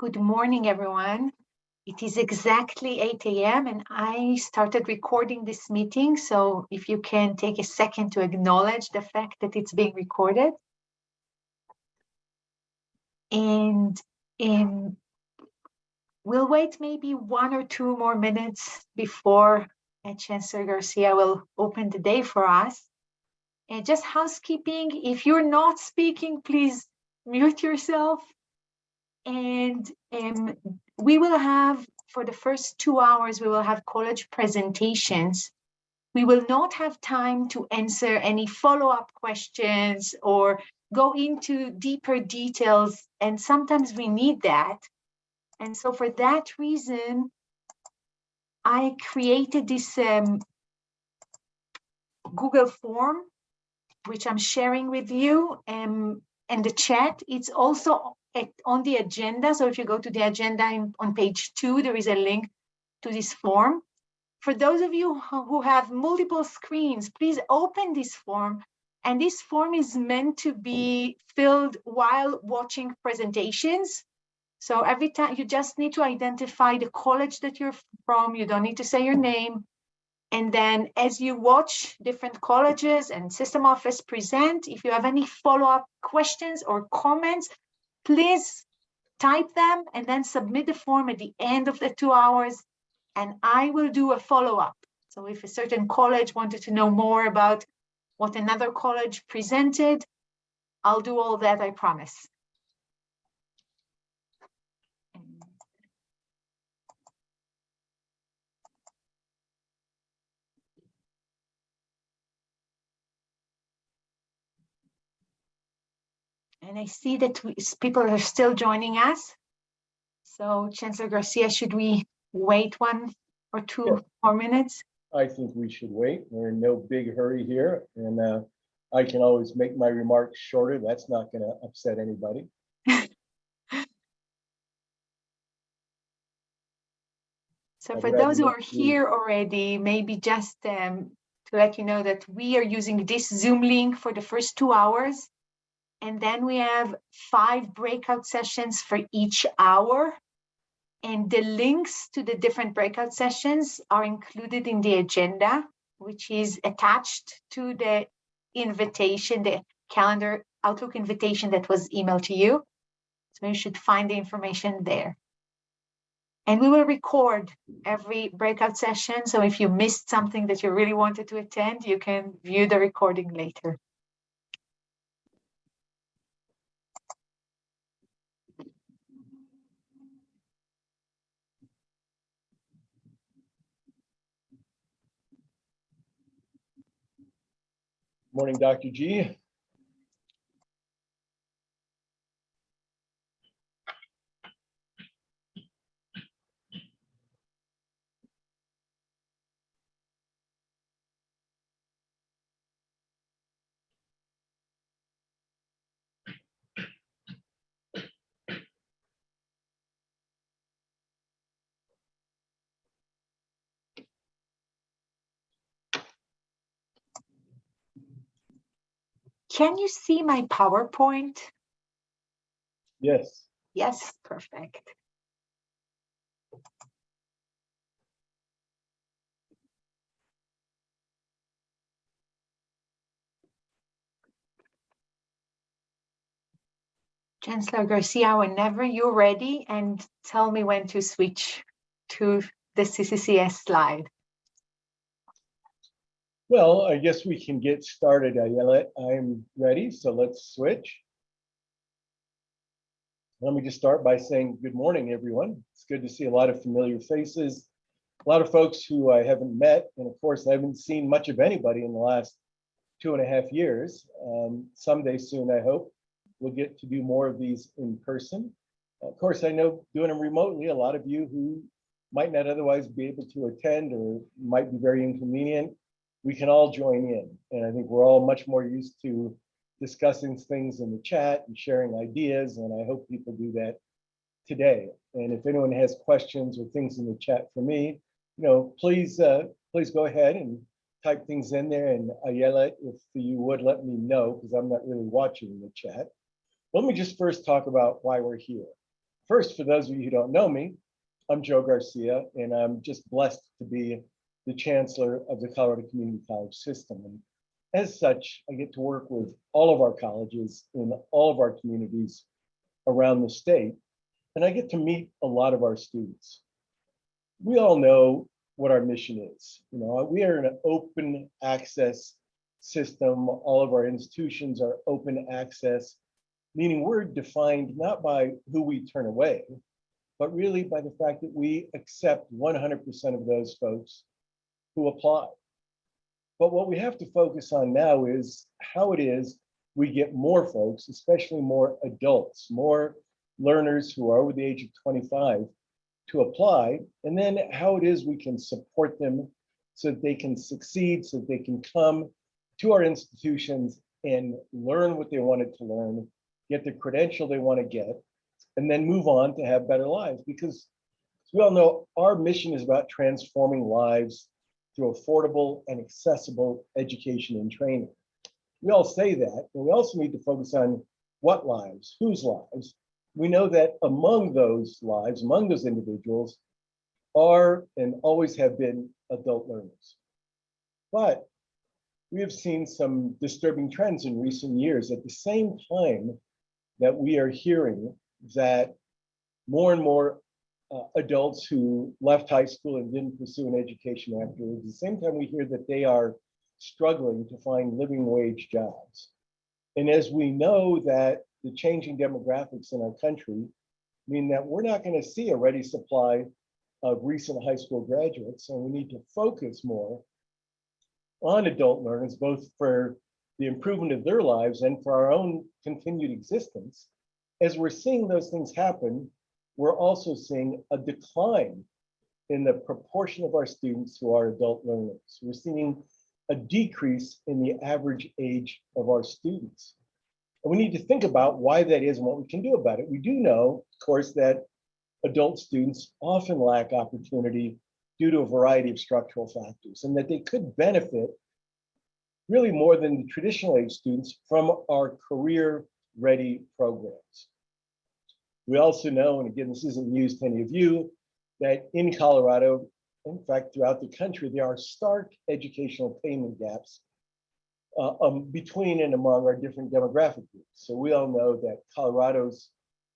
Good morning, everyone. It is exactly 8 a.m. and I started recording this meeting. So if you can take a second to acknowledge the fact that it's being recorded. And we'll wait maybe 1 or 2 more minutes before Chancellor Garcia will open the day for us. And just housekeeping, if you're not speaking, please mute yourself. And we will have, for the first 2 hours, we will have college presentations. We will not have time to answer any follow-up questions or go into deeper details. And sometimes we need that. And so for that reason, I created this Google form, which I'm sharing with you and the chat. It's also on the agenda. So if you go to the agenda on page 2, there is a link to this form. For those of you who have multiple screens, please open this form. And this form is meant to be filled while watching presentations. So every time you just need to identify the college that you're from. You don't need to say your name. And then as you watch different colleges and system office present, if you have any follow-up questions or comments, please type them and then submit the form at the end of the 2 hours, and I will do a follow-up. So if a certain college wanted to know more about what another college presented, I'll do all that, I promise. And I see that people are still joining us. So Chancellor Garcia, should we wait 1 or 2 more minutes? I think we should wait. We're in no big hurry here. And I can always make my remarks shorter. That's not going to upset anybody. So for those who are here already, maybe just to let you know that we are using this Zoom link for the first 2 hours. And then we have 5 breakout sessions for each hour. And the links to the different breakout sessions are included in the agenda, which is attached to the invitation, the calendar Outlook invitation that was emailed to you. So you should find the information there. And we will record every breakout session. So if you missed something that you really wanted to attend, you can view the recording later. Morning, Dr. G. Can you see my PowerPoint? Yes. Yes, perfect. Chancellor Garcia, whenever you're ready, and tell me when to switch to the CCCS slide. Well, I guess we can get started, Ayelet. I'm ready, so let's switch. Let me just start by saying good morning, everyone. It's good to see a lot of familiar faces, a lot of folks who I haven't met, and of course, I haven't seen much of anybody in the last 2.5 years. Someday soon, I hope, we'll get to do more of these in person. Of course, I know doing them remotely, a lot of you who might not otherwise be able to attend or might be very inconvenient, we can all join in. And I think we're all much more used to discussing things in the chat and sharing ideas, and I hope people do that today. And if anyone has questions or things in the chat for me, please go ahead and type things in there. And Ayelet, if you would let me know, because I'm not really watching the chat. Let me just first talk about why we're here. First, for those of you who don't know me, I'm Joe Garcia, and I'm just blessed to be the Chancellor of the Colorado Community College system. And as such, I get to work with all of our colleges in all of our communities around the state, and I get to meet a lot of our students. We all know what our mission is. We are an open access system. All of our institutions are open access, meaning we're defined not by who we turn away, but really by the fact that we accept 100% of those folks who apply. But what we have to focus on now is how it is we get more folks, especially more adults, more learners who are over the age of 25 to apply, and then how it is we can support them so that they can succeed, so that they can come to our institutions and learn what they wanted to learn, get the credential they want to get, and then move on to have better lives. Because as we all know, our mission is about transforming lives through affordable and accessible education and training. We all say that, but we also need to focus on what lives, whose lives. We know that among those lives, among those individuals, are and always have been adult learners. But we have seen some disturbing trends in recent years. At the same time that we are hearing that more and more adults who left high school and didn't pursue an education afterwards, at the same time we hear that they are struggling to find living wage jobs. And as we know that the changing demographics in our country mean that we're not going to see a ready supply of recent high school graduates, and we need to focus more on adult learners, both for the improvement of their lives and for our own continued existence. As we're seeing those things happen, we're also seeing a decline in the proportion of our students who are adult learners. We're seeing a decrease in the average age of our students. And we need to think about why that is and what we can do about it. We do know, of course, that adult students often lack opportunity due to a variety of structural factors, and that they could benefit really more than the traditional age students from our career-ready programs. We also know, and again, this isn't news to any of you, that in Colorado, in fact, throughout the country, there are stark educational attainment gaps between and among our different demographic groups. So we all know that Colorado's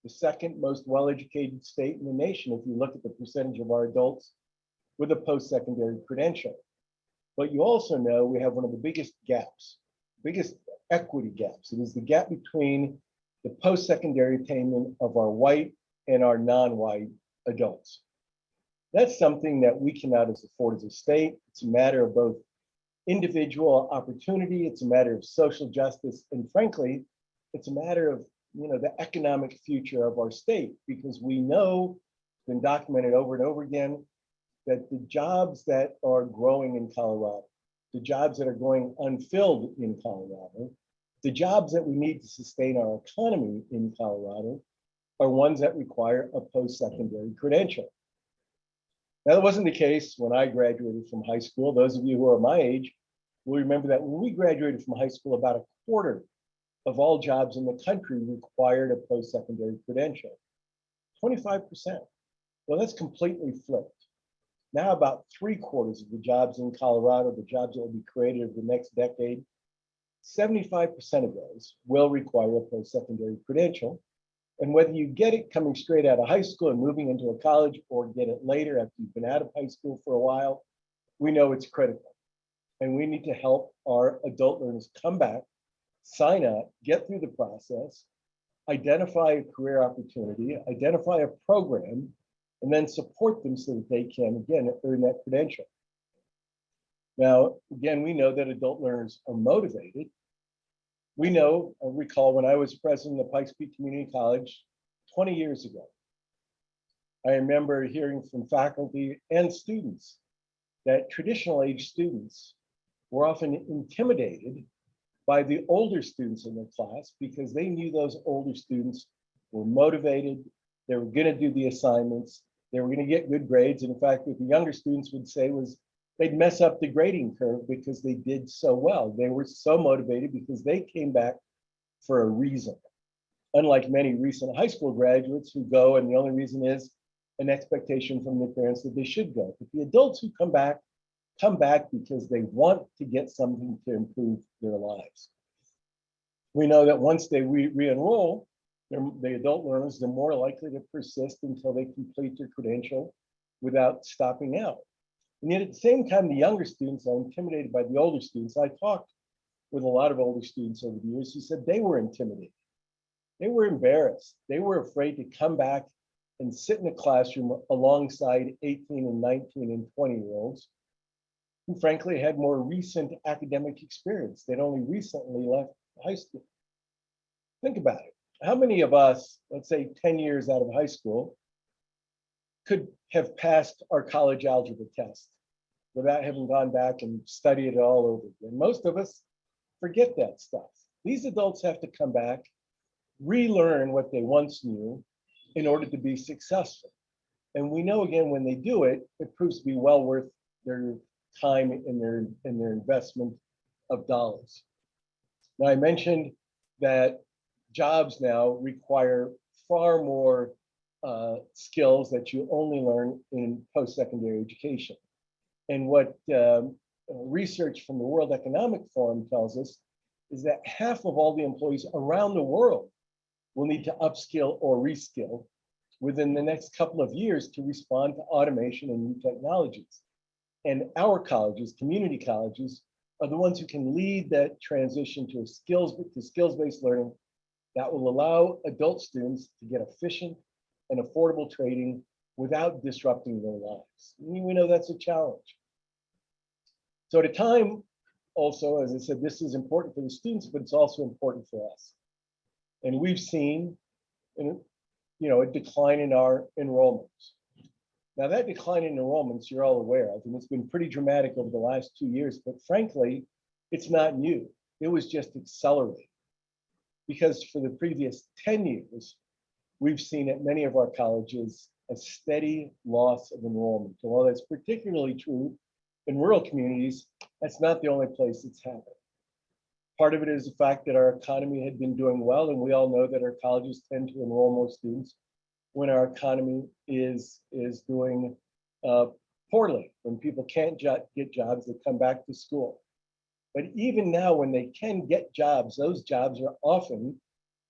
the second most well-educated state in the nation if you look at the percentage of our adults with a post-secondary credential. But you also know we have one of the biggest gaps, biggest equity gaps. It is the gap between the post-secondary attainment of our white and our non-white adults. That's something that we cannot afford as a state. It's a matter of both individual opportunity, it's a matter of social justice, and frankly, it's a matter of the economic future of our state, because we know, it's been documented over and over again, that the jobs that are growing in Colorado, the jobs that are going unfilled in Colorado, the jobs that we need to sustain our economy in Colorado are ones that require a post-secondary credential. Now, that wasn't the case when I graduated from high school. Those of you who are my age will remember that when we graduated from high school, about a quarter of all jobs in the country required a post-secondary credential, 25%. Well, that's completely flipped. Now about 3/4 of the jobs in Colorado, the jobs that will be created over the next decade, 75% of those will require a post-secondary credential. And whether you get it coming straight out of high school and moving into a college, or get it later after you've been out of high school for a while, we know it's critical. And we need to help our adult learners come back, sign up, get through the process, identify a career opportunity, identify a program, and then support them so that they can, again, earn that credential. Now, again, we know that adult learners are motivated. We know, I recall when I was president of Pikes Peak Community College 20 years ago, I remember hearing from faculty and students that traditional age students were often intimidated by the older students in their class because they knew those older students were motivated, they were going to do the assignments, they were going to get good grades. And in fact, what the younger students would say was they'd mess up the grading curve because they did so well. They were so motivated because they came back for a reason. unlike many recent high school graduates who go, and the only reason is an expectation from their parents that they should go. But the adults who come back because they want to get something to improve their lives. We know that once they re-enroll, the adult learners, they're more likely to persist until they complete their credential without stopping out. And yet at the same time, the younger students are intimidated by the older students. I talked with a lot of older students over the years who said they were intimidated. They were embarrassed. They were afraid to come back and sit in a classroom alongside 18 and 19 and 20-year-olds who frankly had more recent academic experience. They'd only recently left high school. Think about it. How many of us, let's say 10 years out of high school, could have passed our college algebra test without having gone back and studied it all over again? Most of us forget that stuff. These adults have to come back, relearn what they once knew in order to be successful. And we know, again, when they do it, it proves to be well worth their time and their investment of dollars. Now, I mentioned that jobs now require far more skills that you only learn in post-secondary education. And what research from the World Economic Forum tells us is that half of all the employees around the world will need to upskill or reskill within the next couple of years to respond to automation and new technologies. And our colleges, community colleges, are the ones who can lead that transition to skills-based learning that will allow adult students to get efficient and affordable training without disrupting their lives. We know that's a challenge. So at a time, also, as I said, this is important for the students, but it's also important for us. And we've seen, a decline in our enrollments. Now that decline in enrollments, you're all aware of, and it's been pretty dramatic over the last 2 years, but frankly, it's not new. It was just accelerated. Because for the previous 10 years, we've seen at many of our colleges a steady loss of enrollment. And while that's particularly true in rural communities, that's not the only place it's happened. Part of it is the fact that our economy had been doing well, and we all know that our colleges tend to enroll more students when our economy is doing poorly, when people can't get jobs, they come back to school. But even now, when they can get jobs, those jobs are often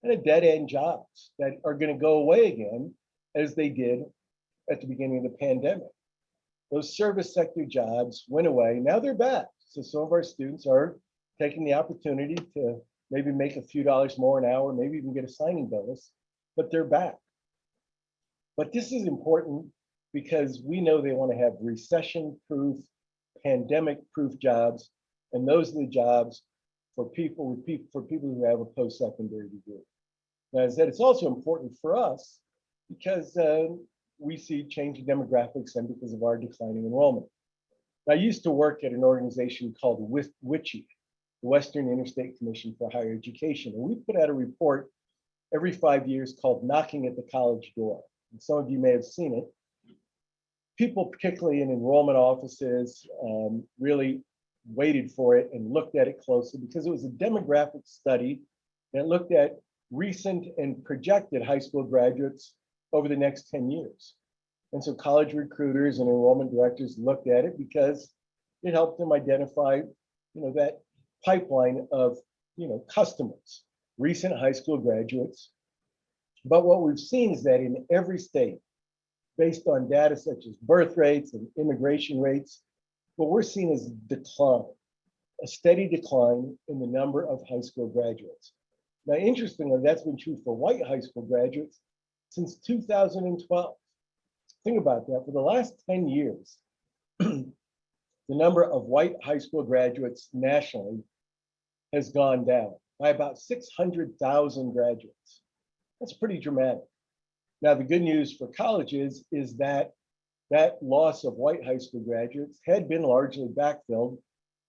kind of dead-end jobs that are going to go away again, as they did at the beginning of the pandemic. Those service sector jobs went away. Now they're back. So some of our students are taking the opportunity to maybe make a few dollars more an hour, maybe even get a signing bonus, but they're back. But this is important because we know they want to have recession-proof, pandemic-proof jobs, and those are the jobs for people who have a post-secondary degree. Now, as I said, it's also important for us because we see changing demographics and because of our declining enrollment. I used to work at an organization called WICHE, the Western Interstate Commission for Higher Education, and we put out a report every 5 years called Knocking at the College Door. And some of you may have seen it. People, particularly in enrollment offices, really waited for it and looked at it closely because it was a demographic study that looked at recent and projected high school graduates over the next 10 years. And so college recruiters and enrollment directors looked at it because it helped them identify, that pipeline of, customers, recent high school graduates. But what we've seen is that in every state, based on data such as birth rates and immigration rates, what we're seeing is decline, a steady decline in the number of high school graduates. Now, interestingly, that's been true for white high school graduates since 2012. Think about that. For the last 10 years, the number of white high school graduates nationally has gone down by about 600,000 graduates. That's pretty dramatic. Now, the good news for colleges is that that loss of white high school graduates had been largely backfilled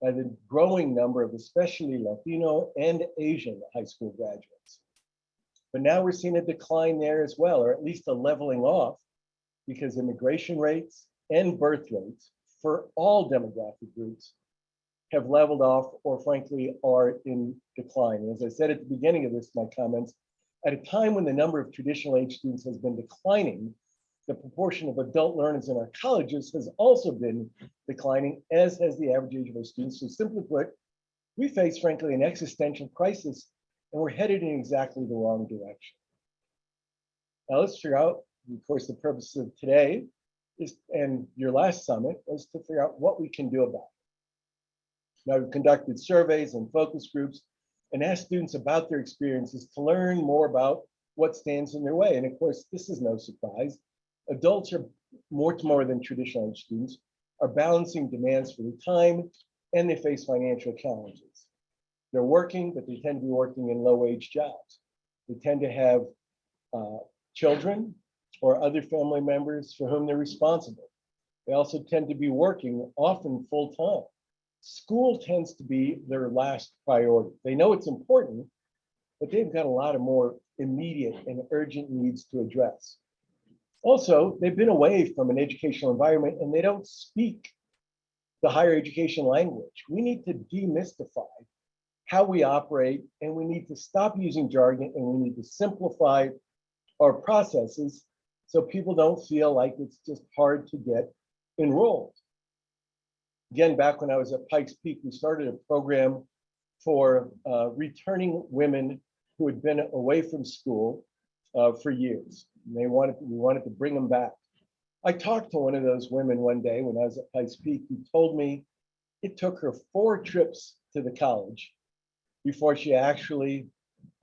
by the growing number of especially Latino and Asian high school graduates. But now we're seeing a decline there as well, or at least a leveling off, because immigration rates and birth rates for all demographic groups have leveled off or frankly are in decline. And as I said at the beginning of my comments, At a time when the number of traditional age students has been declining, the proportion of adult learners in our colleges has also been declining, as has the average age of our students. So simply put, we face, frankly, an existential crisis, and we're headed in exactly the wrong direction. Now let's figure out, of course, the purpose of today is, and your last summit, was to figure out what we can do about it. Now, we've conducted surveys and focus groups and asked students about their experiences to learn more about what stands in their way. And of course, this is no surprise. Adults are much more than traditional age students, are balancing demands for their time, and they face financial challenges. They're working, but they tend to be working in low-wage jobs. They tend to have children or other family members for whom they're responsible. They also tend to be working, often full-time. School tends to be their last priority. They know it's important, but they've got a lot of more immediate and urgent needs to address. Also, they've been away from an educational environment and they don't speak the higher education language. We need to demystify how we operate, and we need to stop using jargon, and we need to simplify our processes so people don't feel like it's just hard to get enrolled. Again, back when I was at Pikes Peak, we started a program for returning women who had been away from school for years. And we wanted to bring them back. I talked to one of those women one day when I was at Pikes Peak, who told me it took her 4 trips to the college before she actually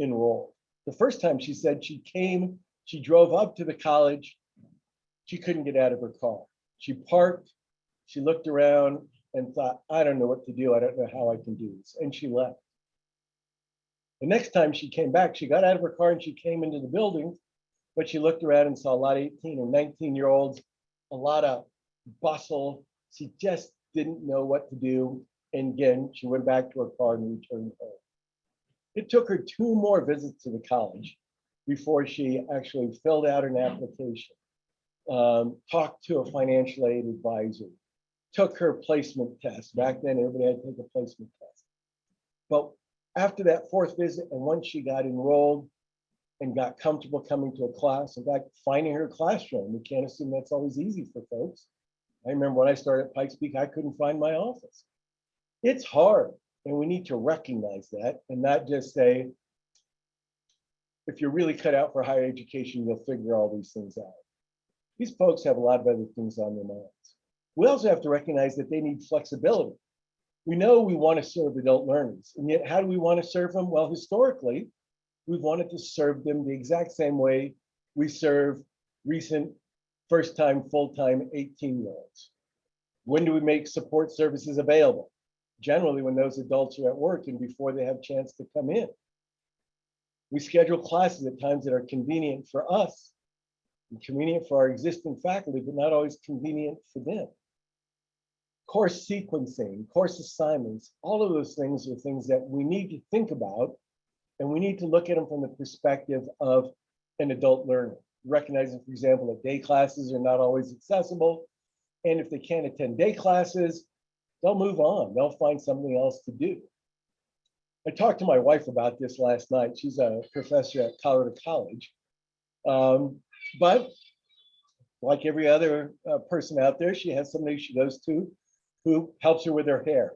enrolled. The first time she said she came, she drove up to the college, she couldn't get out of her car. She parked, she looked around and thought, I don't know what to do. I don't know how I can do this. And she left. The next time she came back, she got out of her car and she came into the building, but she looked around and saw a lot of 18 and 19-year-olds, a lot of bustle. She just didn't know what to do. And again, she went back to her car and returned home. It took her 2 more visits to the college before she actually filled out an application, talked to a financial aid advisor, took her placement test. Back then, everybody had to take a placement test. But after that 4th visit, and once she got enrolled and got comfortable coming to a class, in fact, finding her classroom, we can't assume that's always easy for folks. I remember when I started at Pikes Peak, I couldn't find my office. It's hard, and we need to recognize that and not just say, if you're really cut out for higher education, you'll figure all these things out. These folks have a lot of other things on their minds. We also have to recognize that they need flexibility. We know we want to serve adult learners, and yet how do we want to serve them? Well, historically, we've wanted to serve them the exact same way we serve recent first-time, full-time 18-year-olds. When do we make support services available? Generally, when those adults are at work and before they have a chance to come in. We schedule classes at times that are convenient for us and convenient for our existing faculty, but not always convenient for them. Course sequencing, course assignments, all of those things are things that we need to think about, and we need to look at them from the perspective of an adult learner. Recognizing, for example, that day classes are not always accessible, and if they can't attend day classes, they'll move on. They'll find something else to do. I talked to my wife about this last night. She's a professor at Colorado College. But like every other person out there, she has somebody she goes to who helps her with her hair,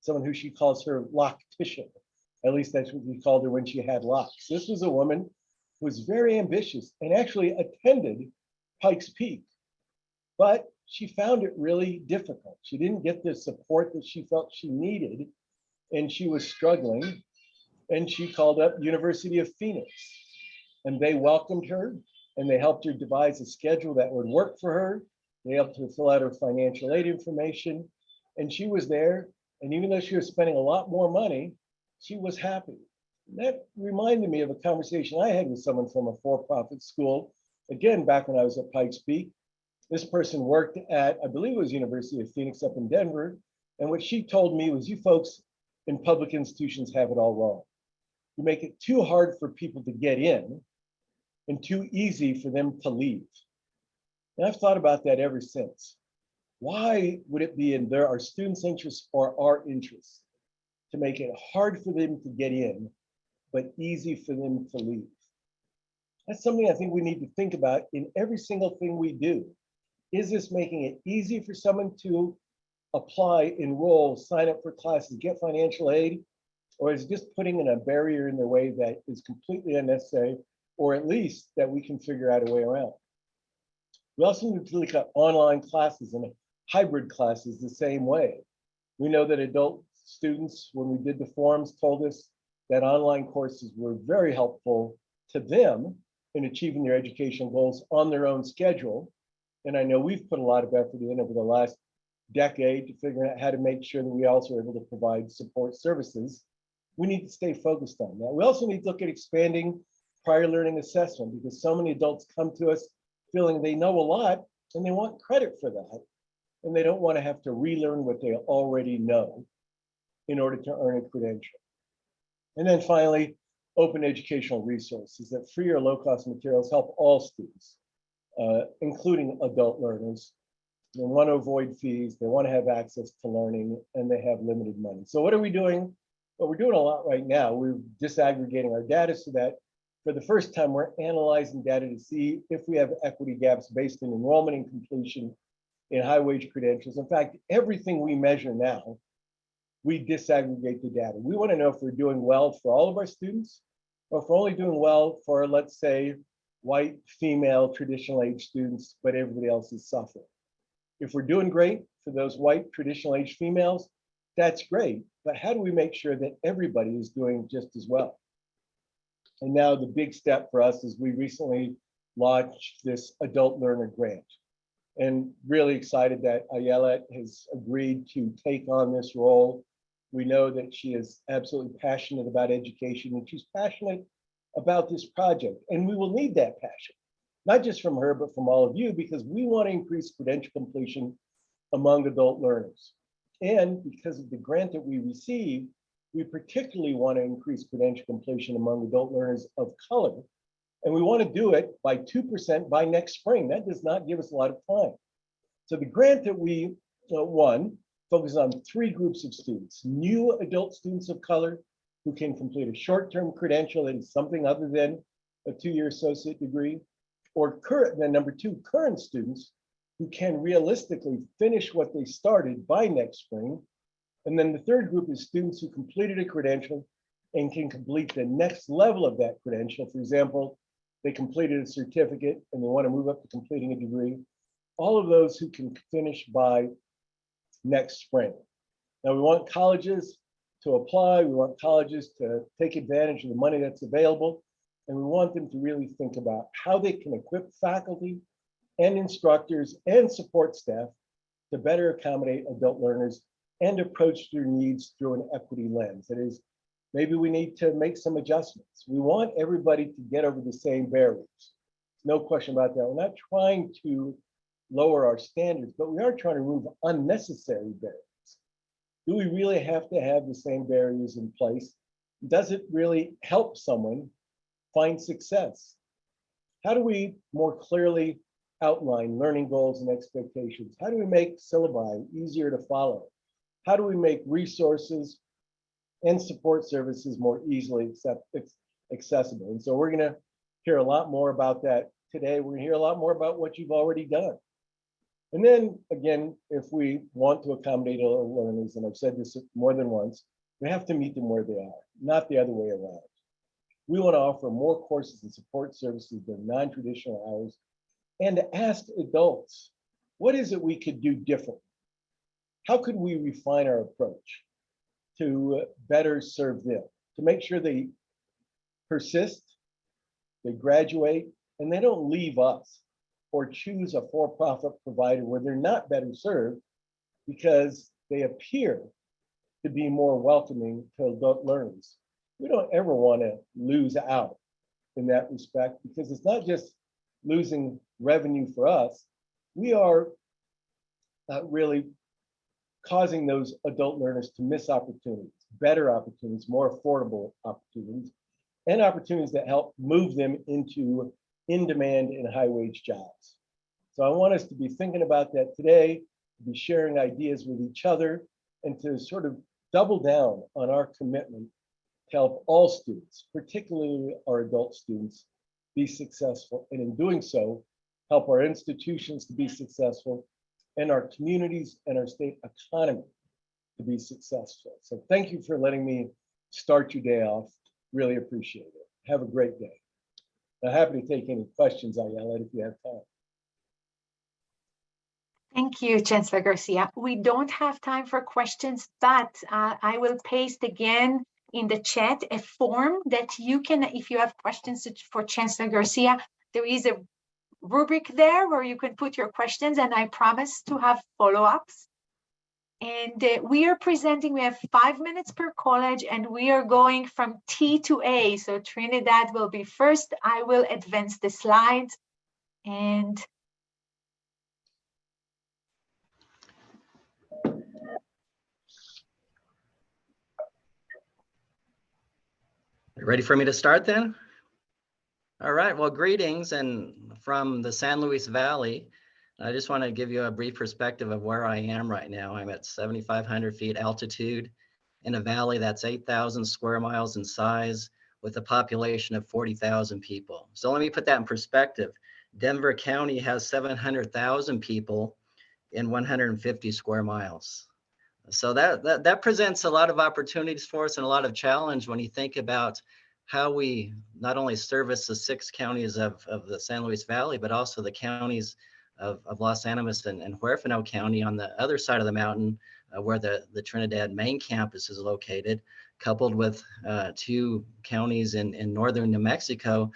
someone who she calls her loctician. At least that's what we called her when she had locks. This was a woman who was very ambitious and actually attended Pikes Peak, but she found it really difficult. She didn't get the support that she felt she needed, and she was struggling, and she called up University of Phoenix, and they welcomed her, and they helped her devise a schedule that would work for her. They helped her fill out her financial aid information, and she was there, and even though she was spending a lot more money, she was happy. And that reminded me of a conversation I had with someone from a for-profit school, again, back when I was at Pikes Peak. This person worked at, I believe it was University of Phoenix up in Denver, and what she told me was, you folks in public institutions have it all wrong. You make it too hard for people to get in and too easy for them to leave. And I've thought about that ever since. Why would it be in our students' interests or our interests to make it hard for them to get in, but easy for them to leave? That's something I think we need to think about in every single thing we do. Is this making it easy for someone to apply, enroll, sign up for classes, get financial aid? Or is it just putting in a barrier in their way that is completely unnecessary, or at least that we can figure out a way around? We also need to look at online classes and hybrid classes the same way. We know that adult students, when we did the forums, told us that online courses were very helpful to them in achieving their educational goals on their own schedule. And I know we've put a lot of effort in over the last decade to figure out how to make sure that we also are able to provide support services. We need to stay focused on that. We also need to look at expanding prior learning assessment, because so many adults come to us feeling they know a lot and they want credit for that. And they don't want to have to relearn what they already know in order to earn a credential. And then finally, open educational resources that free or low-cost materials help all students, including adult learners. They want to avoid fees, they want to have access to learning, and they have limited money. So what are we doing? Well, we're doing a lot right now. We're disaggregating our data so that for the first time, we're analyzing data to see if we have equity gaps based on enrollment and completion in high wage credentials. In fact, everything we measure now, we disaggregate the data. We want to know if we're doing well for all of our students, or if we're only doing well for, let's say, white, female, traditional age students, but everybody else is suffering. If we're doing great for those white, traditional age females, that's great. But how do we make sure that everybody is doing just as well? And now the big step for us is we recently launched this adult learner grant. And really excited that Ayelet has agreed to take on this role. We know that she is absolutely passionate about education, and she's passionate about this project. And we will need that passion, not just from her, but from all of you, because we want to increase credential completion among adult learners. And because of the grant that we receive, we particularly want to increase credential completion among adult learners of color. And we want to do it by 2% by next spring. That does not give us a lot of time. So the grant that we won focuses on 3 groups of students: new adult students of color who can complete a short-term credential that is something other than a 2-year associate degree, or then number 2, current students who can realistically finish what they started by next spring. And then the 3rd group is students who completed a credential and can complete the next level of that credential. For example, they completed a certificate and they want to move up to completing a degree. All of those who can finish by next spring. Now we want colleges to apply, we want colleges to take advantage of the money that's available, and we want them to really think about how they can equip faculty and instructors and support staff to better accommodate adult learners and approach their needs through an equity lens. That is, maybe we need to make some adjustments. We want everybody to get over the same barriers. No question about that. We're not trying to lower our standards, but we are trying to remove unnecessary barriers. Do we really have to have the same barriers in place? Does it really help someone find success? How do we more clearly outline learning goals and expectations? How do we make syllabi easier to follow? How do we make resources and support services more easily accessible? And so we're going to hear a lot more about that today. We're going to hear a lot more about what you've already done. And then again, if we want to accommodate all learners, and I've said this more than once, we have to meet them where they are, not the other way around. We want to offer more courses and support services than non-traditional hours, and to ask adults, what is it we could do differently? How could we refine our approach to better serve them, to make sure they persist, they graduate, and they don't leave us or choose a for-profit provider where they're not better served because they appear to be more welcoming to adult learners. We don't ever want to lose out in that respect, because it's not just losing revenue for us. We are really causing those adult learners to miss opportunities, better opportunities, more affordable opportunities, and opportunities that help move them into in-demand and high-wage jobs. So I want us to be thinking about that today, to be sharing ideas with each other, and to sort of double down on our commitment to help all students, particularly our adult students, be successful, and in doing so, help our institutions to be successful and our communities and our state economy to be successful. So thank you for letting me start your day off. Really appreciate it. Have a great day. I'm happy to take any questions, Ayelet, if you have time. Thank you, Chancellor Garcia. We don't have time for questions, but I will paste again in the chat a form that you can, if you have questions for Chancellor Garcia, there is a rubric there where you can put your questions, and I promise to have follow-ups. And we are presenting, we have 5 minutes per college, and we are going from T to A. So Trinidad will be first. I will advance the slides. And ready for me to start then? All right, well, greetings and from the San Luis Valley. I just want to give you a brief perspective of where I am right now. I'm at 7,500 feet altitude in a valley that's 8,000 square miles in size with a population of 40,000 people. So let me put that in perspective. Denver County has 700,000 people in 150 square miles. So that presents a lot of opportunities for us and a lot of challenge when you think about how we not only service the 6 counties of the San Luis Valley, but also the counties of Los Animas and Huerfano County on the other side of the mountain where the Trinidad main campus is located, coupled with 2 counties in northern New Mexico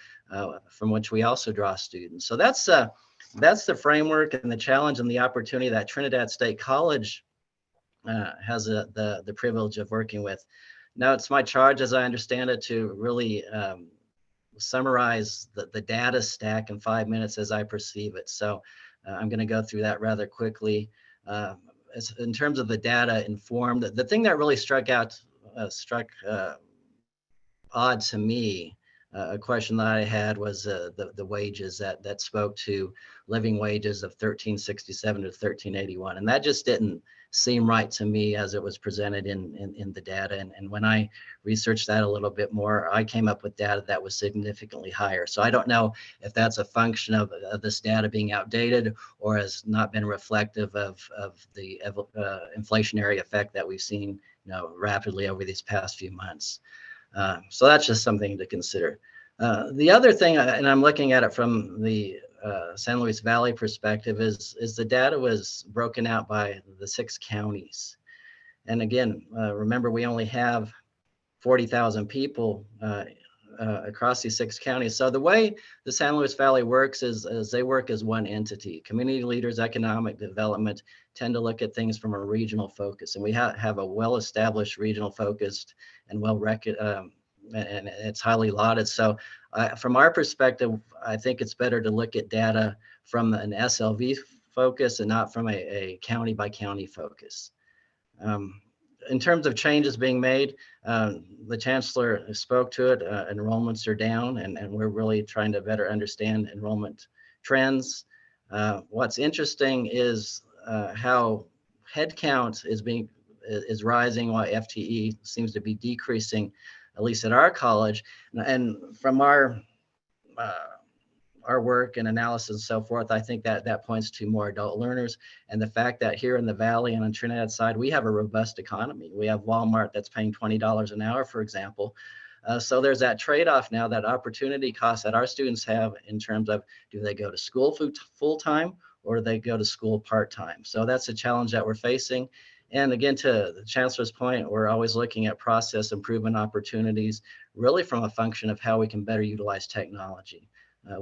from which we also draw students. So that's the framework and the challenge and the opportunity that Trinidad State College has the privilege of working with. Now it's my charge, as I understand it, to really summarize the data stack in 5 minutes as I perceive it. So I'm going to go through that rather quickly. In terms of the data informed, the thing that really struck odd to me, a question that I had was the wages that spoke to living wages of $13.67 to $13.81, and that just didn't seem right to me as it was presented in the data. And when I researched that a little bit more, I came up with data that was significantly higher. So I don't know if that's a function of this data being outdated or has not been reflective of the inflationary effect that we've seen, rapidly over these past few months. So that's just something to consider. The other thing, and I'm looking at it from the San Luis Valley perspective, is the data was broken out by the 6 counties. And again, remember, we only have 40,000 people across these 6 counties. So the way the San Luis Valley works is they work as one entity. Community leaders, economic development tend to look at things from a regional focus. And we have a well-established regional focused and and it's highly lauded. So from our perspective, I think it's better to look at data from an SLV focus and not from a county by county focus. In terms of changes being made, the chancellor spoke to it. Enrollments are down, and we're really trying to better understand enrollment trends. What's interesting is how headcount is rising while FTE seems to be decreasing, at least at our college. And from our work and analysis and so forth, I think that points to more adult learners, and the fact that here in the Valley and on Trinidad side, we have a robust economy. We have Walmart that's paying $20 an hour, for example. So there's that trade-off now, that opportunity cost that our students have in terms of, do they go to school full-time or do they go to school part-time? So that's a challenge that we're facing. And again, to the chancellor's point, we're always looking at process improvement opportunities, really from a function of how we can better utilize technology.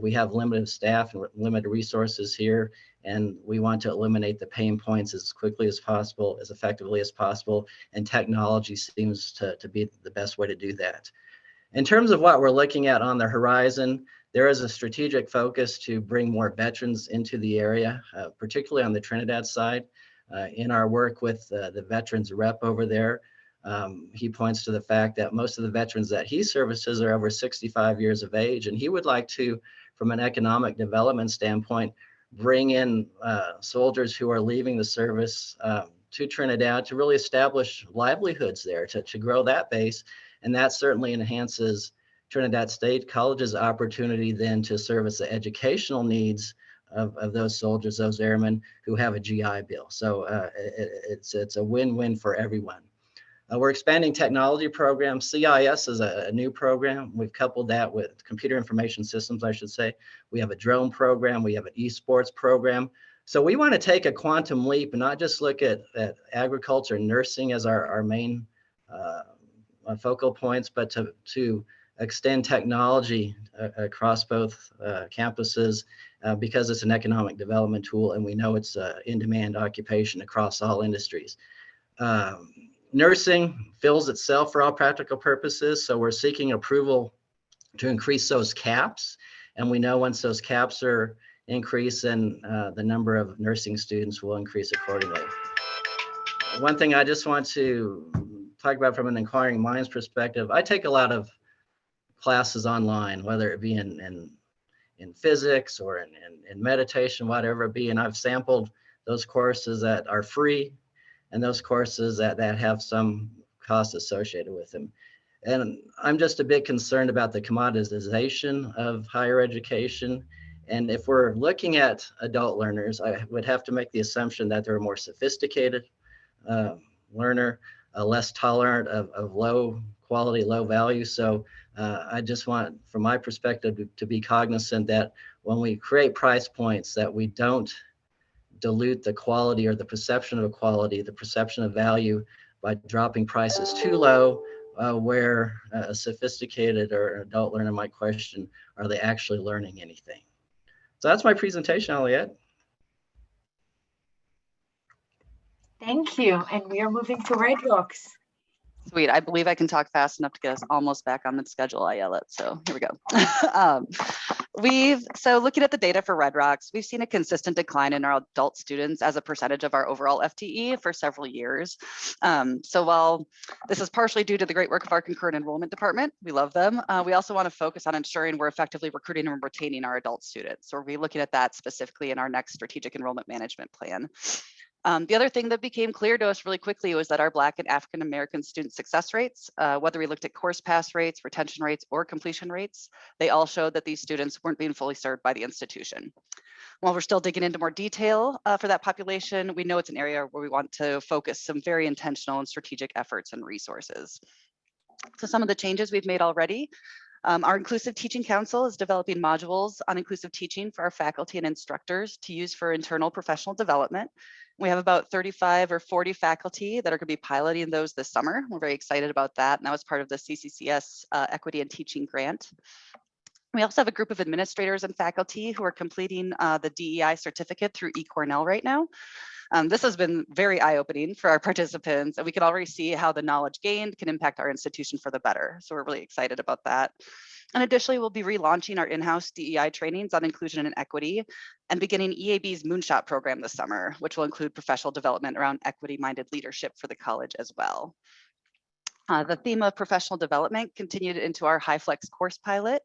We have limited staff and limited resources here, and we want to eliminate the pain points as quickly as possible, as effectively as possible, and technology seems to be the best way to do that. In terms of what we're looking at on the horizon, there is a strategic focus to bring more veterans into the area, particularly on the Trinidad side. In our work with the veterans rep over there, he points to the fact that most of the veterans that he services are over 65 years of age, and he would like to, from an economic development standpoint, bring in soldiers who are leaving the service to Trinidad to really establish livelihoods there, to grow that base. And that certainly enhances Trinidad State College's opportunity then to service the educational needs of those soldiers, those airmen who have a GI Bill. So it's a win-win for everyone. We're expanding technology programs. CIS is a new program. We've coupled that with computer information systems, I should say. We have a drone program. We have an esports program. So we want to take a quantum leap and not just look at agriculture and nursing as our main focal points, but to extend technology across both campuses because it's an economic development tool, and we know it's an in-demand occupation across all industries. Nursing fills itself for all practical purposes, so we're seeking approval to increase those caps, and we know once those caps are increased, then the number of nursing students will increase accordingly. One thing I just want to talk about from an inquiring minds perspective, I take a lot of classes online, whether it be in physics or in meditation, whatever it be, and I've sampled those courses that are free and those courses that have some cost associated with them. And I'm just a bit concerned about the commoditization of higher education. And if we're looking at adult learners, I would have to make the assumption that they're a more sophisticated learner, less tolerant of low quality, low value. So I just want, from my perspective, to be cognizant that when we create price points, that we don't dilute the quality or the perception of quality, the perception of value by dropping prices too low, where a sophisticated or adult learner might question, are they actually learning anything? So that's my presentation, Ayelet. Thank you. And we are moving to Red Rocks. Sweet. I believe I can talk fast enough to get us almost back on the schedule, Ayelet. So here we go. So looking at the data for Red Rocks, we've seen a consistent decline in our adult students as a percentage of our overall FTE for several years. So while this is partially due to the great work of our concurrent enrollment department, we love them, we also want to focus on ensuring we're effectively recruiting and retaining our adult students. So we'll be looking at that specifically in our next strategic enrollment management plan. The other thing that became clear to us really quickly was that our Black and African American student success rates, whether we looked at course pass rates, retention rates, or completion rates, they all showed that these students weren't being fully served by the institution. While we're still digging into more detail for that population, we know it's an area where we want to focus some very intentional and strategic efforts and resources. So some of the changes we've made already. Our Inclusive Teaching Council is developing modules on inclusive teaching for our faculty and instructors to use for internal professional development. We have about 35 or 40 faculty that are going to be piloting those this summer. We're very excited about that. And that was part of the CCCS Equity and Teaching Grant. We also have a group of administrators and faculty who are completing the DEI certificate through eCornell right now. This has been very eye-opening for our participants, and we can already see how the knowledge gained can impact our institution for the better. So we're really excited about that. And additionally, we'll be relaunching our in-house DEI trainings on inclusion and equity and beginning EAB's Moonshot program this summer, which will include professional development around equity-minded leadership for the college as well. The theme of professional development continued into our HighFlex course pilot.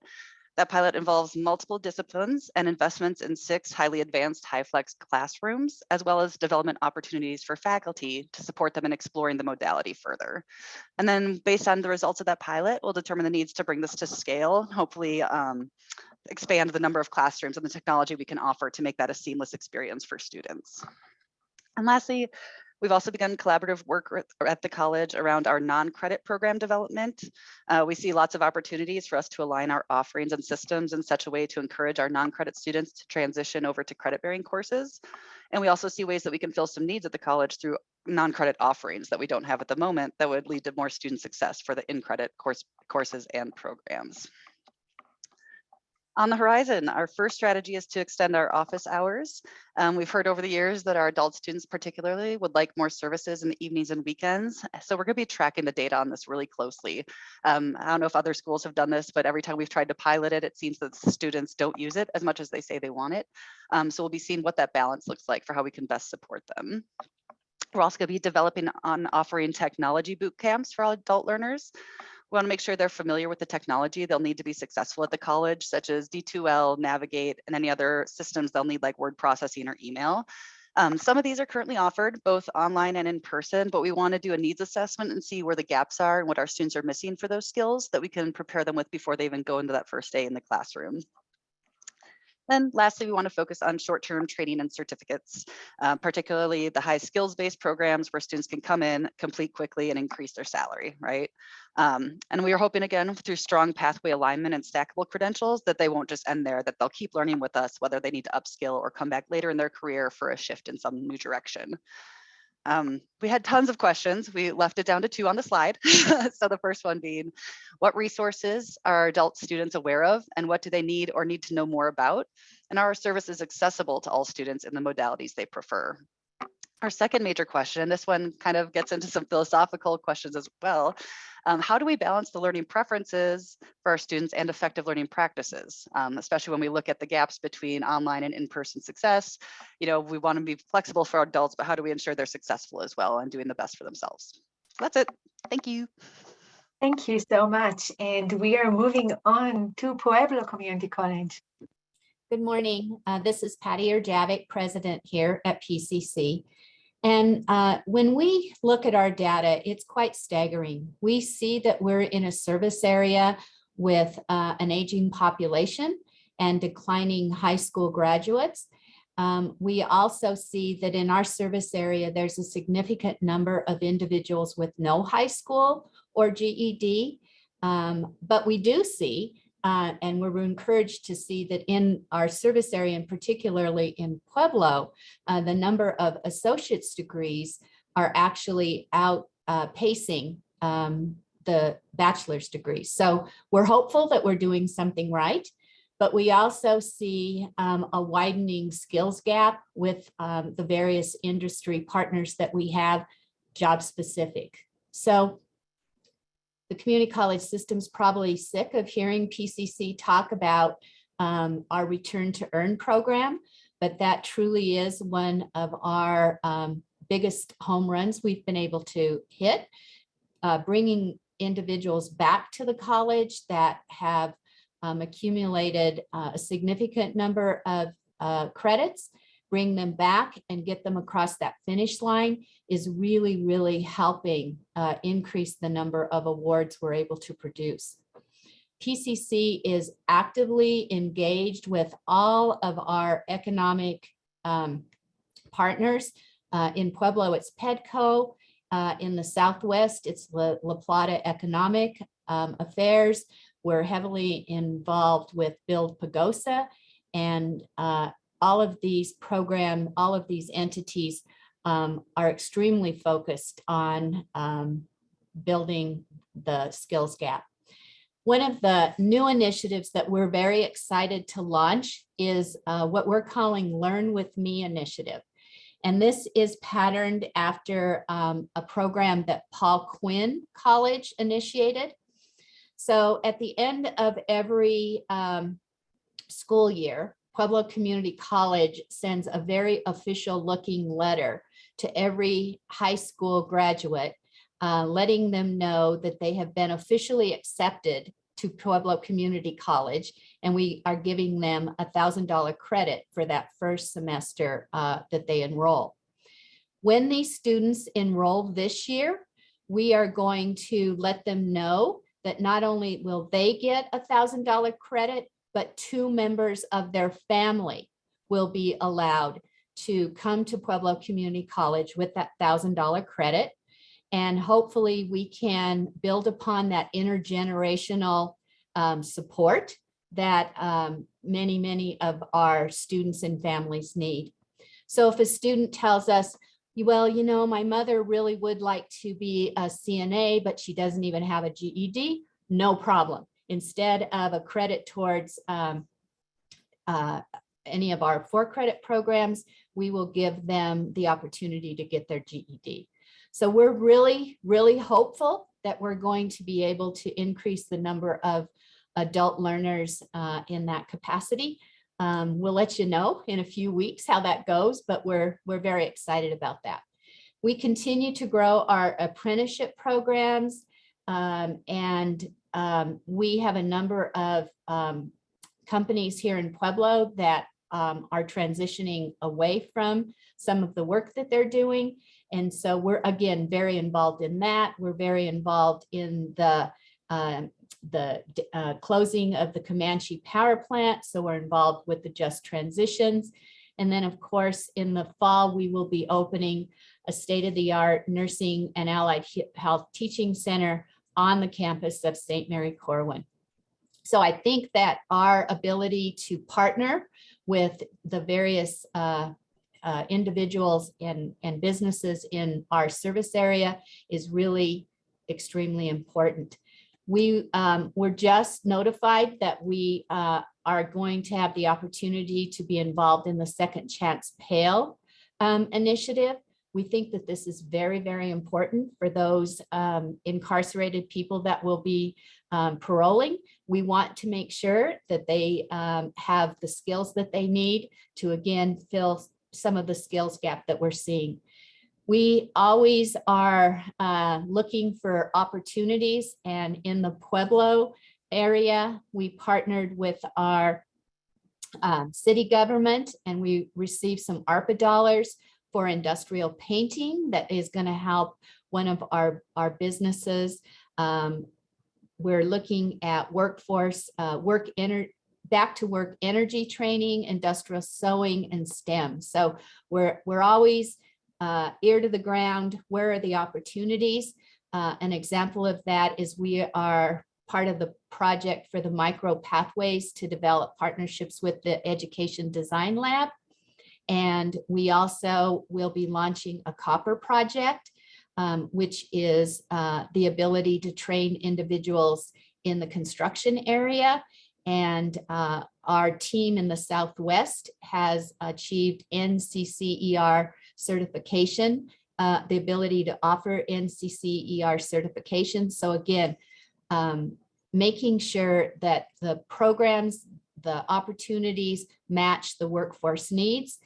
That pilot involves multiple disciplines and investments in 6 highly advanced HighFlex classrooms, as well as development opportunities for faculty to support them in exploring the modality further. And then based on the results of that pilot, we'll determine the needs to bring this to scale, hopefully expand the number of classrooms and the technology we can offer to make that a seamless experience for students. And lastly, we've also begun collaborative work at the college around our non-credit program development. We see lots of opportunities for us to align our offerings and systems in such a way to encourage our non-credit students to transition over to credit-bearing courses. And we also see ways that we can fill some needs at the college through non-credit offerings that we don't have at the moment that would lead to more student success for the in-credit courses and programs. On the horizon, our first strategy is to extend our office hours. We've heard over the years that our adult students particularly would like more services in the evenings and weekends. So we're going to be tracking the data on this really closely. I don't know if other schools have done this, but every time we've tried to pilot it, it seems that the students don't use it as much as they say they want it. So we'll be seeing what that balance looks like for how we can best support them. We're also going to be developing on offering technology boot camps for all adult learners. We want to make sure they're familiar with the technology they'll need to be successful at the college, such as D2L, Navigate, and any other systems they'll need like word processing or email. Some of these are currently offered both online and in person, but we want to do a needs assessment and see where the gaps are and what our students are missing for those skills that we can prepare them with before they even go into that first day in the classroom. Then lastly, we want to focus on short-term training and certificates, particularly the high skills-based programs where students can come in, complete quickly, and increase their salary, right? And we are hoping, again, through strong pathway alignment and stackable credentials, that they won't just end there, that they'll keep learning with us, whether they need to upskill or come back later in their career for a shift in some new direction. We had tons of questions. We left it down to 2 on the slide. So the first one being, what resources are adult students aware of and what do they need or need to know more about? And are our services accessible to all students in the modalities they prefer? Our second major question, this one kind of gets into some philosophical questions as well. How do we balance the learning preferences for our students and effective learning practices, especially when we look at the gaps between online and in-person success? You know, we want to be flexible for adults, but how do we ensure they're successful as well and doing the best for themselves? So that's it. Thank you. Thank you so much. And we are moving on to Pueblo Community College. Good morning. This is Patty Erjavik, president here at PCC. And when we look at our data, it's quite staggering. We see that we're in a service area with an aging population and declining high school graduates. We also see that in our service area, there's a significant number of individuals with no high school or GED, but we do see and we're encouraged to see that in our service area, and particularly in Pueblo, the number of associate's degrees are actually outpacing the bachelor's degrees. So we're hopeful that we're doing something right, but we also see a widening skills gap with the various industry partners that we have, job specific. So the community college system's probably sick of hearing PCC talk about our Return to Earn program, but that truly is one of our biggest home runs we've been able to hit, bringing individuals back to the college that have accumulated a significant number of credits, bring them back and get them across that finish line is really, really helping increase the number of awards we're able to produce. PCC is actively engaged with all of our economic partners. In Pueblo, it's PEDCO. In the Southwest, it's La Plata Economic Affairs. We're heavily involved with Build Pagosa, and all of these entities are extremely focused on building the skills gap. One of the new initiatives that we're very excited to launch is what we're calling Learn With Me initiative. And this is patterned after a program that Paul Quinn College initiated. So at the end of every school year, Pueblo Community College sends a very official looking letter to every high school graduate, letting them know that they have been officially accepted to Pueblo Community College, and we are giving them $1,000 credit for that first semester that they enroll. When these students enroll this year, we are going to let them know that not only will they get $1,000 credit, but 2 members of their family will be allowed to come to Pueblo Community College with that $1,000 credit. And hopefully we can build upon that intergenerational support that many of our students and families need. So if a student tells us, well, you know, my mother really would like to be a CNA, but she doesn't even have a GED, no problem. Instead of a credit towards any of our 4-credit programs, we will give them the opportunity to get their GED. So we're really, really hopeful that we're going to be able to increase the number of adult learners in that capacity. We'll let you know in a few weeks how that goes, but we're very excited about that. We continue to grow our apprenticeship programs, and we have a number of companies here in Pueblo that are transitioning away from some of the work that they're doing. And so we're, again, very involved in that. We're very involved in the closing of the Comanche power plant. So we're involved with the just transitions. And then, of course, in the fall, we will be opening a state-of-the-art nursing and allied health teaching center on the campus of St. Mary Corwin. So I think that our ability to partner with the various individuals and businesses in our service area is really extremely important. We were just notified that we are going to have the opportunity to be involved in the Second Chance Pale initiative. We think that this is very, very important for those incarcerated people that will be paroling. We want to make sure that they have the skills that they need to, again, fill some of the skills gap that we're seeing. We always are looking for opportunities, and in the Pueblo area, we partnered with our city government, and we received some ARPA dollars for industrial painting that is going to help one of our businesses. We're looking at workforce, back to work energy training, industrial sewing, and STEM. So we're always ear to the ground. Where are the opportunities? An example of that is we are part of the project for the micro pathways to develop partnerships with the Education Design Lab. And we also will be launching a copper project, which is the ability to train individuals in the construction area. And our team in the Southwest has achieved NCCER certification, the ability to offer NCCER certification. So again, making sure that the programs, the opportunities match the workforce needs.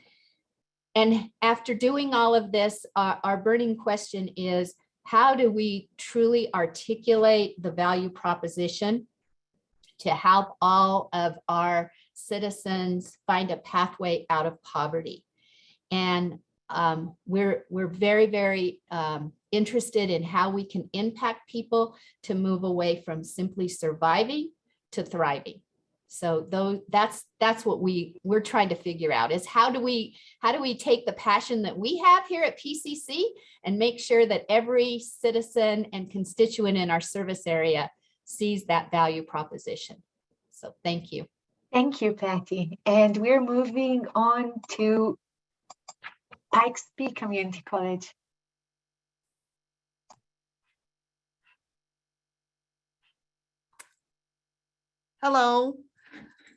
And after doing all of this, our burning question is, how do we truly articulate the value proposition to help all of our citizens find a pathway out of poverty? And we're very, very interested in how we can impact people to move away from simply surviving to thriving. So that's what we're trying to figure out, is how do we take the passion that we have here at PCC and make sure that every citizen and constituent in our service area sees that value proposition. So thank you. Thank you, Patty. And we're moving on to Pikes Peak Community College. Hello,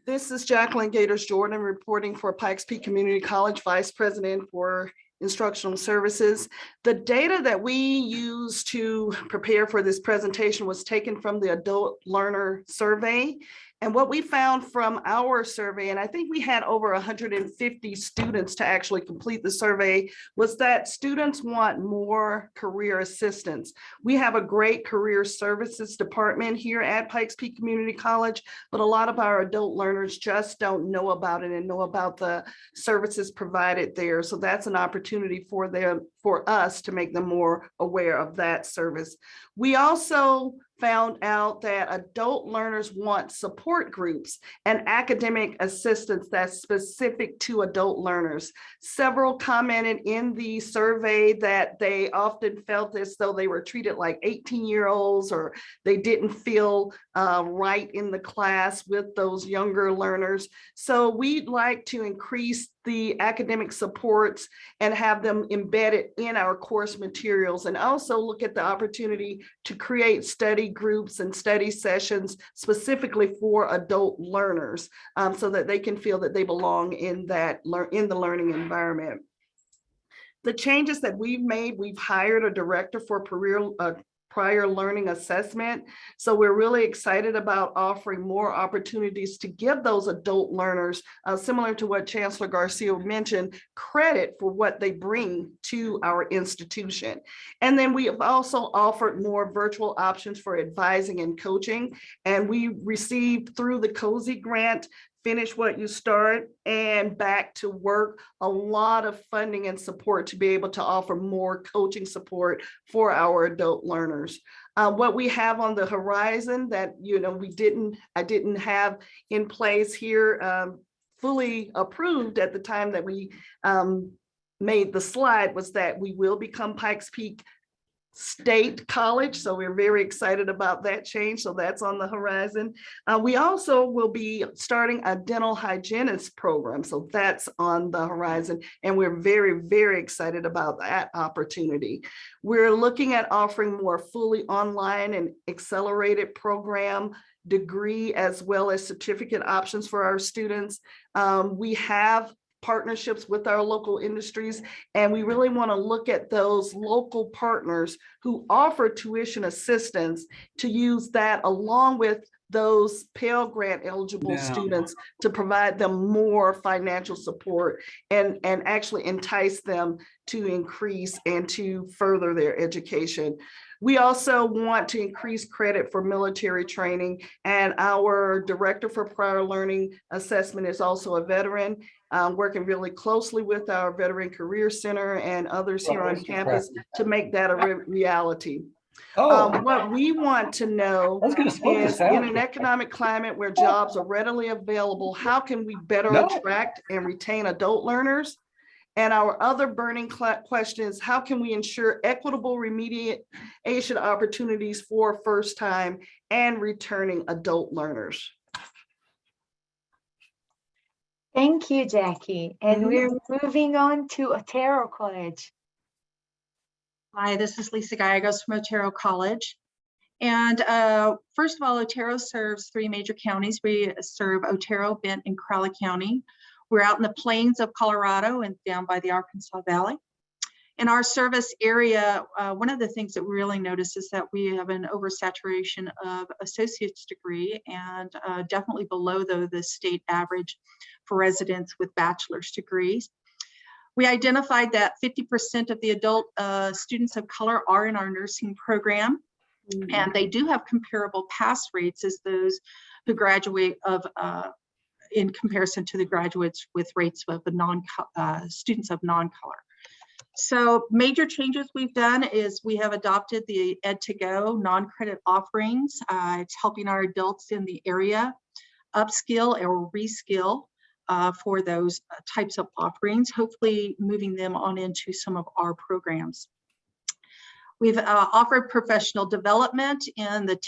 this is Jacqueline Gators Jordan reporting for Pikes Peak Community College, Vice President for Instructional Services. The data that we used to prepare for this presentation was taken from the Adult Learner Survey. And what we found from our survey, and I think we had over 150 students to actually complete the survey, was that students want more career assistance. We have a great career services department here at Pikes Peak Community College, but a lot of our adult learners just don't know about it and know about the services provided there. So that's an opportunity for us to make them more aware of that service. We also found out that adult learners want support groups and academic assistance that's specific to adult learners. Several commented in the survey that they often felt as though they were treated like 18-year-olds, or they didn't feel right in the class with those younger learners. So we'd like to increase the academic supports and have them embedded in our course materials, and also look at the opportunity to create study groups and study sessions specifically for adult learners, so that they can feel that they belong in the learning environment. The changes that we've made, we've hired a director for prior learning assessment. So we're really excited about offering more opportunities to give those adult learners, similar to what Chancellor Garcia mentioned, credit for what they bring to our institution. And then we have also offered more virtual options for advising and coaching. And we received, through the COSI grant, finish what you start, and back to work. A lot of funding and support to be able to offer more coaching support for our adult learners. What we have on the horizon that I didn't have in place here, fully approved at the time that we made the slide, was that we will become Pikes Peak State College. So we're very excited about that change. So that's on the horizon. We also will be starting a dental hygienist program. So that's on the horizon. And we're very, very excited about that opportunity. We're looking at offering more fully online and accelerated program degree as well as certificate options for our students. We have partnerships with our local industries, and we really want to look at those local partners who offer tuition assistance to use that along with those Pell Grant eligible students to provide them more financial support and actually entice them to increase and to further their education. We also want to increase credit for military training, and our director for prior learning assessment is also a veteran, working really closely with our Veteran Career Center and others here on campus to make that a reality. What we want to know is, in an economic climate where jobs are readily available, how can we better attract and retain adult learners? And our other burning question is, how can we ensure equitable remediation opportunities for first-time and returning adult learners? Thank you, Jackie. And we're moving on to Otero College. Hi, this is Lisa Gallegos from Otero College. And first of all, Otero serves 3 major counties. We serve Otero, Bent, and Crowley County. We're out in the plains of Colorado and down by the Arkansas Valley. In our service area, one of the things that we really notice is that we have an oversaturation of associate's degree, and definitely below the state average for residents with bachelor's degrees. We identified that 50% of the adult students of color are in our nursing program, and they do have comparable pass rates as those who graduate in comparison to the graduates with rates of students of non-color. So major changes we've done is we have adopted the Ed2Go non-credit offerings. It's helping our adults in the area upskill or reskill for those types of offerings, hopefully moving them on into some of our programs. We've offered professional development in the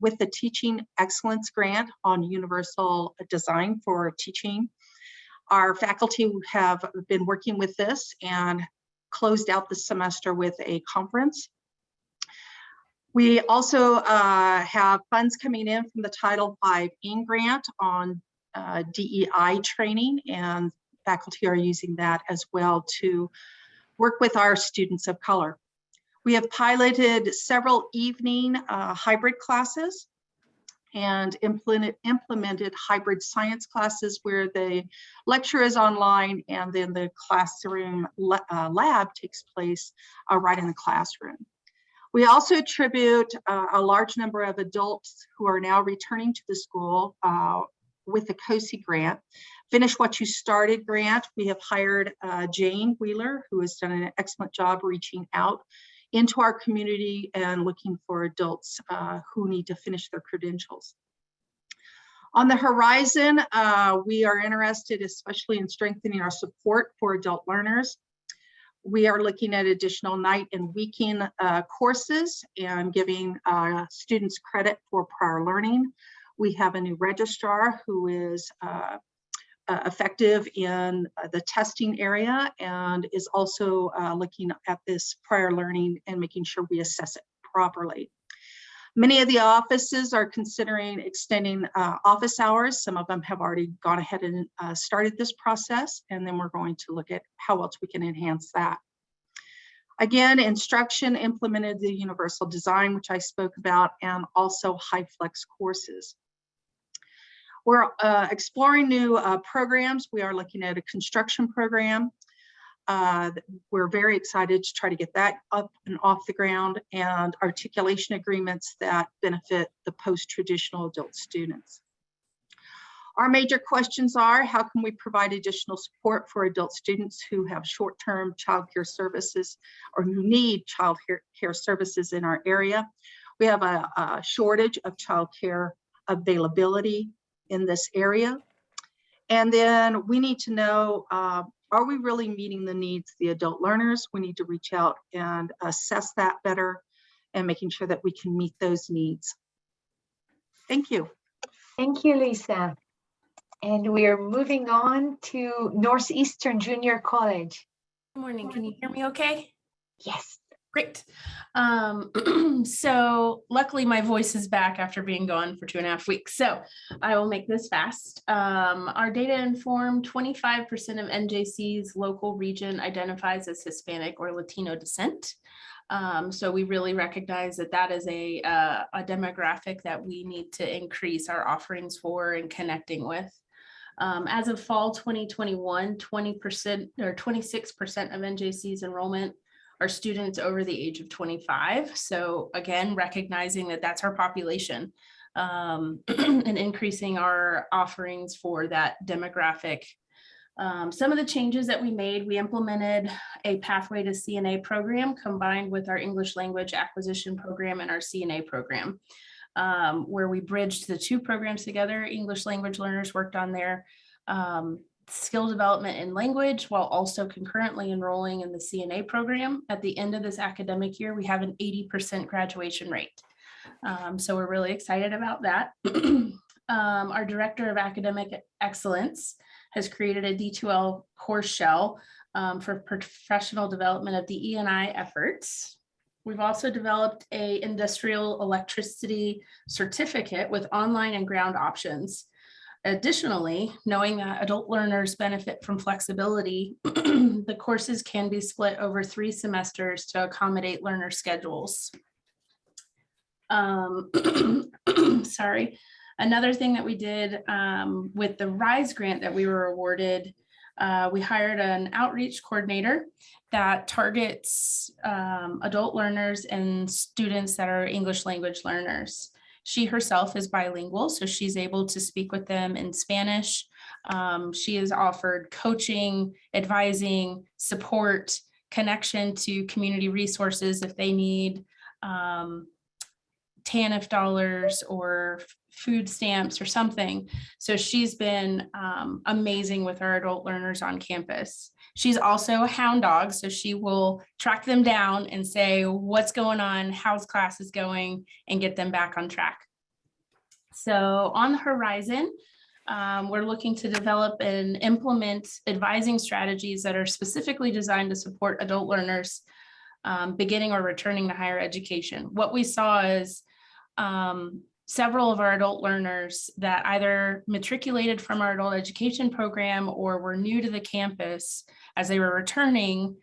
with the Teaching Excellence Grant on universal design for teaching. Our faculty have been working with this and closed out the semester with a conference. We also have funds coming in from the Title V AIM grant on DEI training, and faculty are using that as well to work with our students of color. We have piloted several evening hybrid classes and implemented hybrid science classes where the lecture is online and then the classroom lab takes place right in the classroom. We also attribute a large number of adults who are now returning to the school with the COSI grant. Finish What You Started grant. We have hired Jane Wheeler, who has done an excellent job reaching out into our community and looking for adults who need to finish their credentials. On the horizon, we are interested especially in strengthening our support for adult learners. We are looking at additional night and weekend courses and giving students credit for prior learning. We have a new registrar who is effective in the testing area and is also looking at this prior learning and making sure we assess it properly. Many of the offices are considering extending office hours. Some of them have already gone ahead and started this process, and then we're going to look at how else we can enhance that. Again, instruction implemented the universal design, which I spoke about, and also high flex courses. We're exploring new programs. We are looking at a construction program. We're very excited to try to get that up and off the ground, and articulation agreements that benefit the post-traditional adult students. Our major questions are, how can we provide additional support for adult students who have short-term childcare services or who need childcare services in our area? We have a shortage of childcare availability in this area. And then we need to know, are we really meeting the needs of the adult learners? We need to reach out and assess that better and making sure that we can meet those needs. Thank you. Thank you, Lisa. And we are moving on to Northeastern Junior College. Good morning. Can you hear me okay? Yes. Great. So luckily my voice is back after being gone for 2.5 weeks. So I will make this fast. Our data informed 25% of NJC's local region identifies as Hispanic or Latino descent. So we really recognize that that is a demographic that we need to increase our offerings for and connecting with. As of fall 2021, 20% or 26% of NJC's enrollment are students over the age of 25. So again, recognizing that that's our population and increasing our offerings for that demographic. Some of the changes that we made, we implemented a pathway to CNA program combined with our English language acquisition program and our CNA program, where we bridged the two programs together. English language learners worked on their skill development in language while also concurrently enrolling in the CNA program. At the end of this academic year, we have an 80% graduation rate. So we're really excited about that. Our Director of Academic Excellence has created a D2L course shell for professional development of the E&I efforts. We've also developed a industrial electricity certificate with online and ground options. Additionally, knowing that adult learners benefit from flexibility, the courses can be split over 3 semesters to accommodate learner schedules. Sorry. Another thing that we did with the RISE grant that we were awarded, we hired an outreach coordinator that targets adult learners and students that are English language learners. She herself is bilingual, so she's able to speak with them in Spanish. She has offered coaching, advising, support, connection to community resources if they need TANF dollars or food stamps or something. So she's been amazing with our adult learners on campus. She's also a hound dog, so she will track them down and say, what's going on, how's classes going, and get them back on track. So on the horizon, we're looking to develop and implement advising strategies that are specifically designed to support adult learners beginning or returning to higher education. What we saw is several of our adult learners that either matriculated from our adult education program or were new to the campus as they were returning,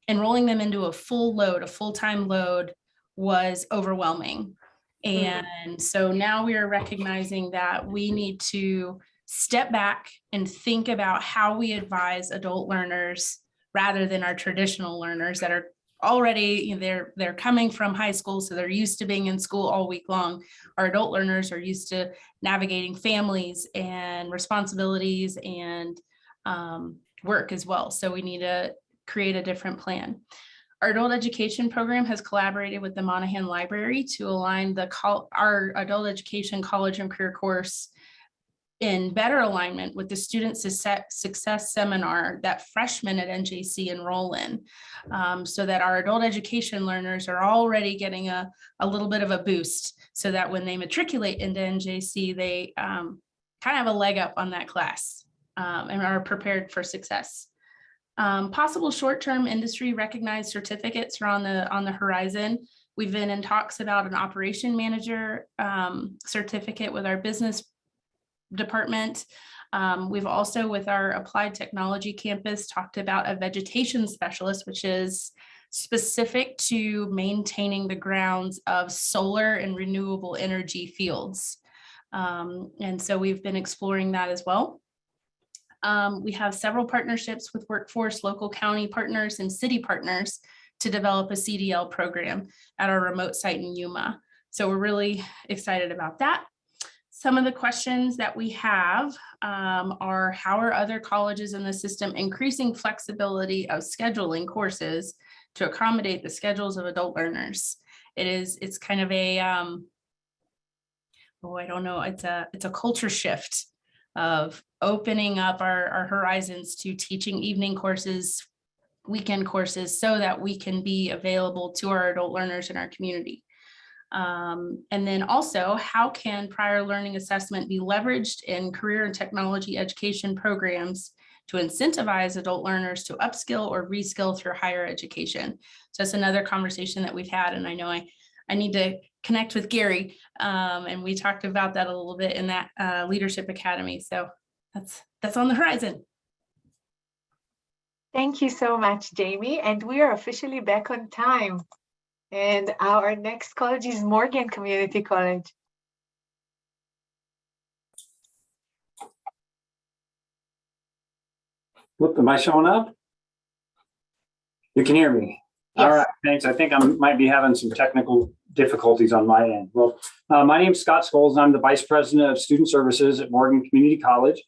enrolling them into a full-time load was overwhelming. And so now we are recognizing that we need to step back and think about how we advise adult learners rather than our traditional learners that are already, they're coming from high school, so they're used to being in school all week long. Our adult learners are used to navigating families and responsibilities and work as well. So we need to create a different plan. Our adult education program has collaborated with the Monahan Library to align our adult education college and career course in better alignment with the student success seminar that freshmen at NJC enroll in, so that our adult education learners are already getting a little bit of a boost so that when they matriculate into NJC, they kind of have a leg up on that class and are prepared for success. Possible short-term industry recognized certificates are on the horizon. We've been in talks about an operation manager certificate with our business department. We've also, with our applied technology campus, talked about a vegetation specialist, which is specific to maintaining the grounds of solar and renewable energy fields. And so we've been exploring that as well. We have several partnerships with workforce, local county partners, and city partners to develop a CDL program at our remote site in Yuma. So we're really excited about that. some of the questions that we have are, how are other colleges in the system increasing flexibility of scheduling courses to accommodate the schedules of adult learners? It's kind of a, I don't know, it's a culture shift of opening up our horizons to teaching evening courses, weekend courses, so that we can be available to our adult learners in our community. And then also, how can prior learning assessment be leveraged in career and technology education programs to incentivize adult learners to upskill or reskill through higher education? So that's another conversation that we've had, and I know I need to connect with Gary, and we talked about that a little bit in that Leadership Academy. So that's on the horizon. Thank you so much, Jamie. And we are officially back on time. And our next college is Morgan Community College. Whoop, am I showing up? You can hear me? Yes. All right, thanks. I think I might be having some technical difficulties on my end. Well, my name is Scott Scholes, and I'm the Vice President of Student Services at Morgan Community College.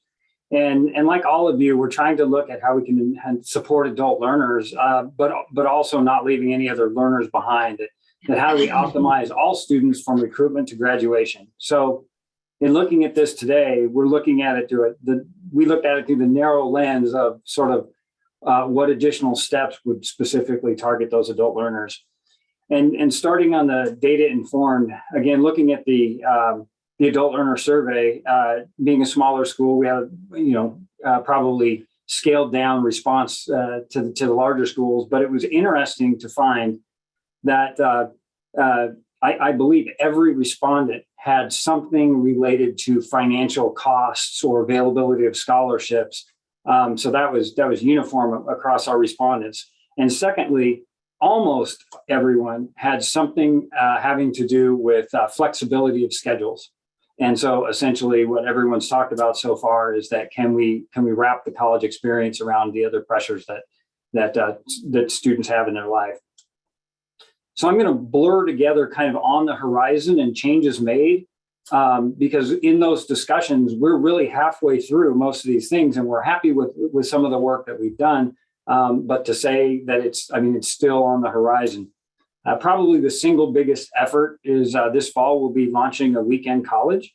And like all of you, we're trying to look at how we can support adult learners, but also not leaving any other learners behind. That how do we optimize all students from recruitment to graduation? So in looking at this today, we're looking at it through we looked at it through the narrow lens of sort of what additional steps would specifically target those adult learners. And starting on the data informed, again, looking at the adult learner survey, being a smaller school, we have, probably scaled down response to the larger schools, but it was interesting to find that I believe every respondent had something related to financial costs or availability of scholarships. So that was uniform across our respondents. And secondly, almost everyone had something having to do with flexibility of schedules. And so essentially what everyone's talked about so far is that can we wrap the college experience around the other pressures that students have in their life. So I'm going to blur together kind of on the horizon and changes made, because in those discussions, we're really halfway through most of these things, and we're happy with some of the work that we've done. But to say that it's still on the horizon. Probably the single biggest effort is this fall we'll be launching a weekend college.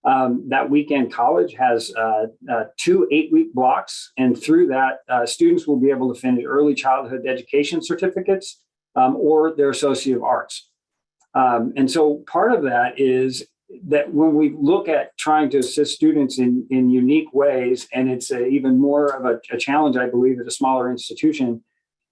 That weekend college has 2 8-week blocks, and through that, students will be able to finish early childhood education certificates or their Associate of Arts. And so part of that is that when we look at trying to assist students in unique ways, and it's even more of a challenge, I believe, at a smaller institution,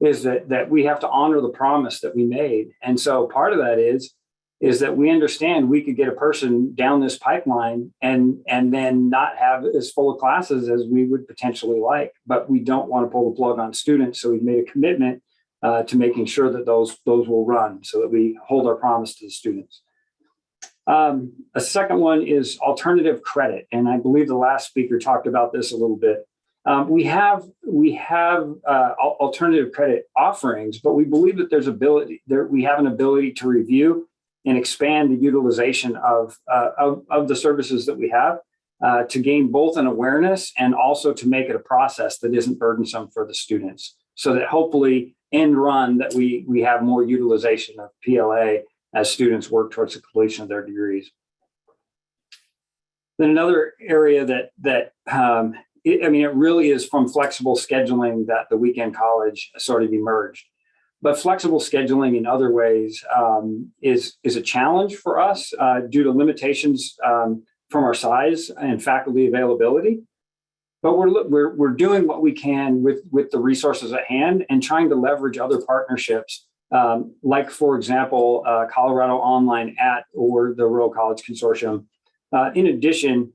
is that we have to honor the promise that we made. And so part of that is that we understand we could get a person down this pipeline and then not have as full of classes as we would potentially like, but we don't want to pull the plug on students. So we've made a commitment to making sure that those will run so that we hold our promise to the students. A second one is alternative credit. And I believe the last speaker talked about this a little bit. We have alternative credit offerings, but we believe that we have an ability to review and expand the utilization of the services that we have to gain both an awareness and also to make it a process that isn't burdensome for the students, so that hopefully end run that we have more utilization of PLA as students work towards the completion of their degrees. Then another area that it really is from flexible scheduling that the weekend college sort of emerged. But flexible scheduling in other ways is a challenge for us due to limitations from our size and faculty availability. But we're doing what we can with the resources at hand and trying to leverage other partnerships, like, for example, Colorado Online or the Rural College Consortium. In addition,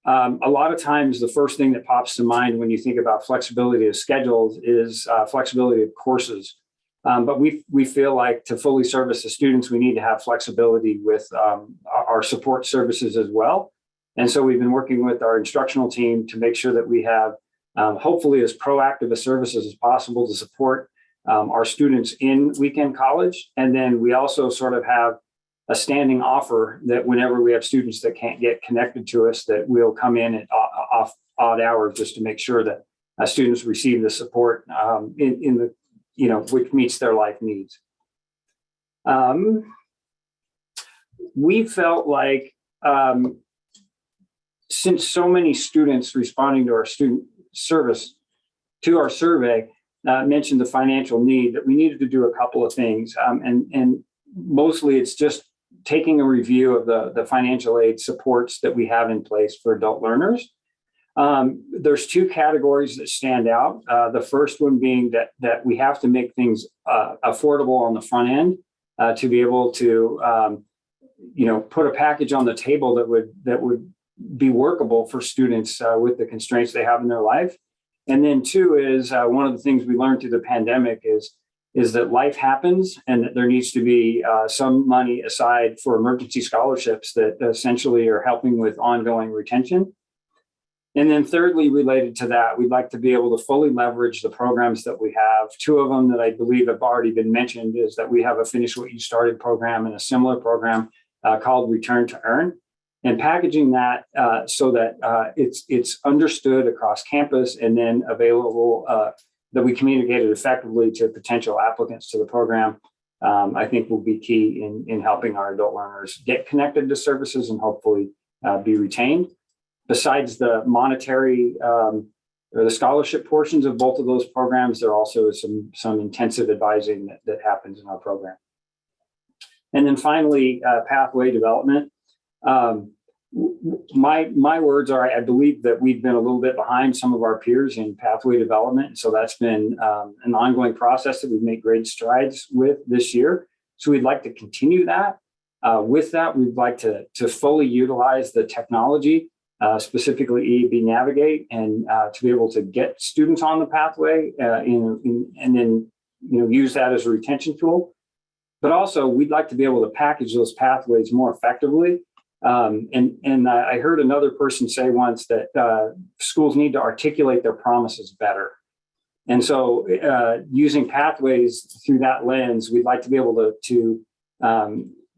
a lot of times the first thing that pops to mind when you think about flexibility of schedules is flexibility of courses. But we feel like to fully service the students, we need to have flexibility with our support services as well. And so we've been working with our instructional team to make sure that we have hopefully as proactive a services as possible to support our students in weekend college. And then we also sort of have a standing offer that whenever we have students that can't get connected to us, that we'll come in at odd hours just to make sure that students receive the support in the, which meets their life needs. We felt like since so many students responding to our student service, to our survey, mentioned the financial need, that we needed to do a couple of things. And mostly it's just taking a review of the financial aid supports that we have in place for adult learners. There's two categories that stand out. The first one being that we have to make things affordable on the front end to be able to put a package on the table that would be workable for students with the constraints they have in their life. And then two is one of the things we learned through the pandemic is that life happens and that there needs to be some money aside for emergency scholarships that essentially are helping with ongoing retention. And then thirdly, related to that, we'd like to be able to fully leverage the programs that we have. Two of them that I believe have already been mentioned is that we have a Finish What You Started program and a similar program called Return to Earn, and packaging that so that it's understood across campus and then available, that we communicate it effectively to potential applicants to the program, I think will be key in helping our adult learners get connected to services and hopefully be retained. Besides the monetary or the scholarship portions of both of those programs, there also is some intensive advising that happens in our program. And then finally, pathway development. My words are, I believe that we've been a little bit behind some of our peers in pathway development. And so that's been an ongoing process that we've made great strides with this year. So we'd like to continue that. With that, we'd like to fully utilize the technology, specifically EAB Navigate, and to be able to get students on the pathway and then use that as a retention tool. But also, we'd like to be able to package those pathways more effectively. And I heard another person say once that schools need to articulate their promises better. And so using pathways through that lens, we'd like to be able to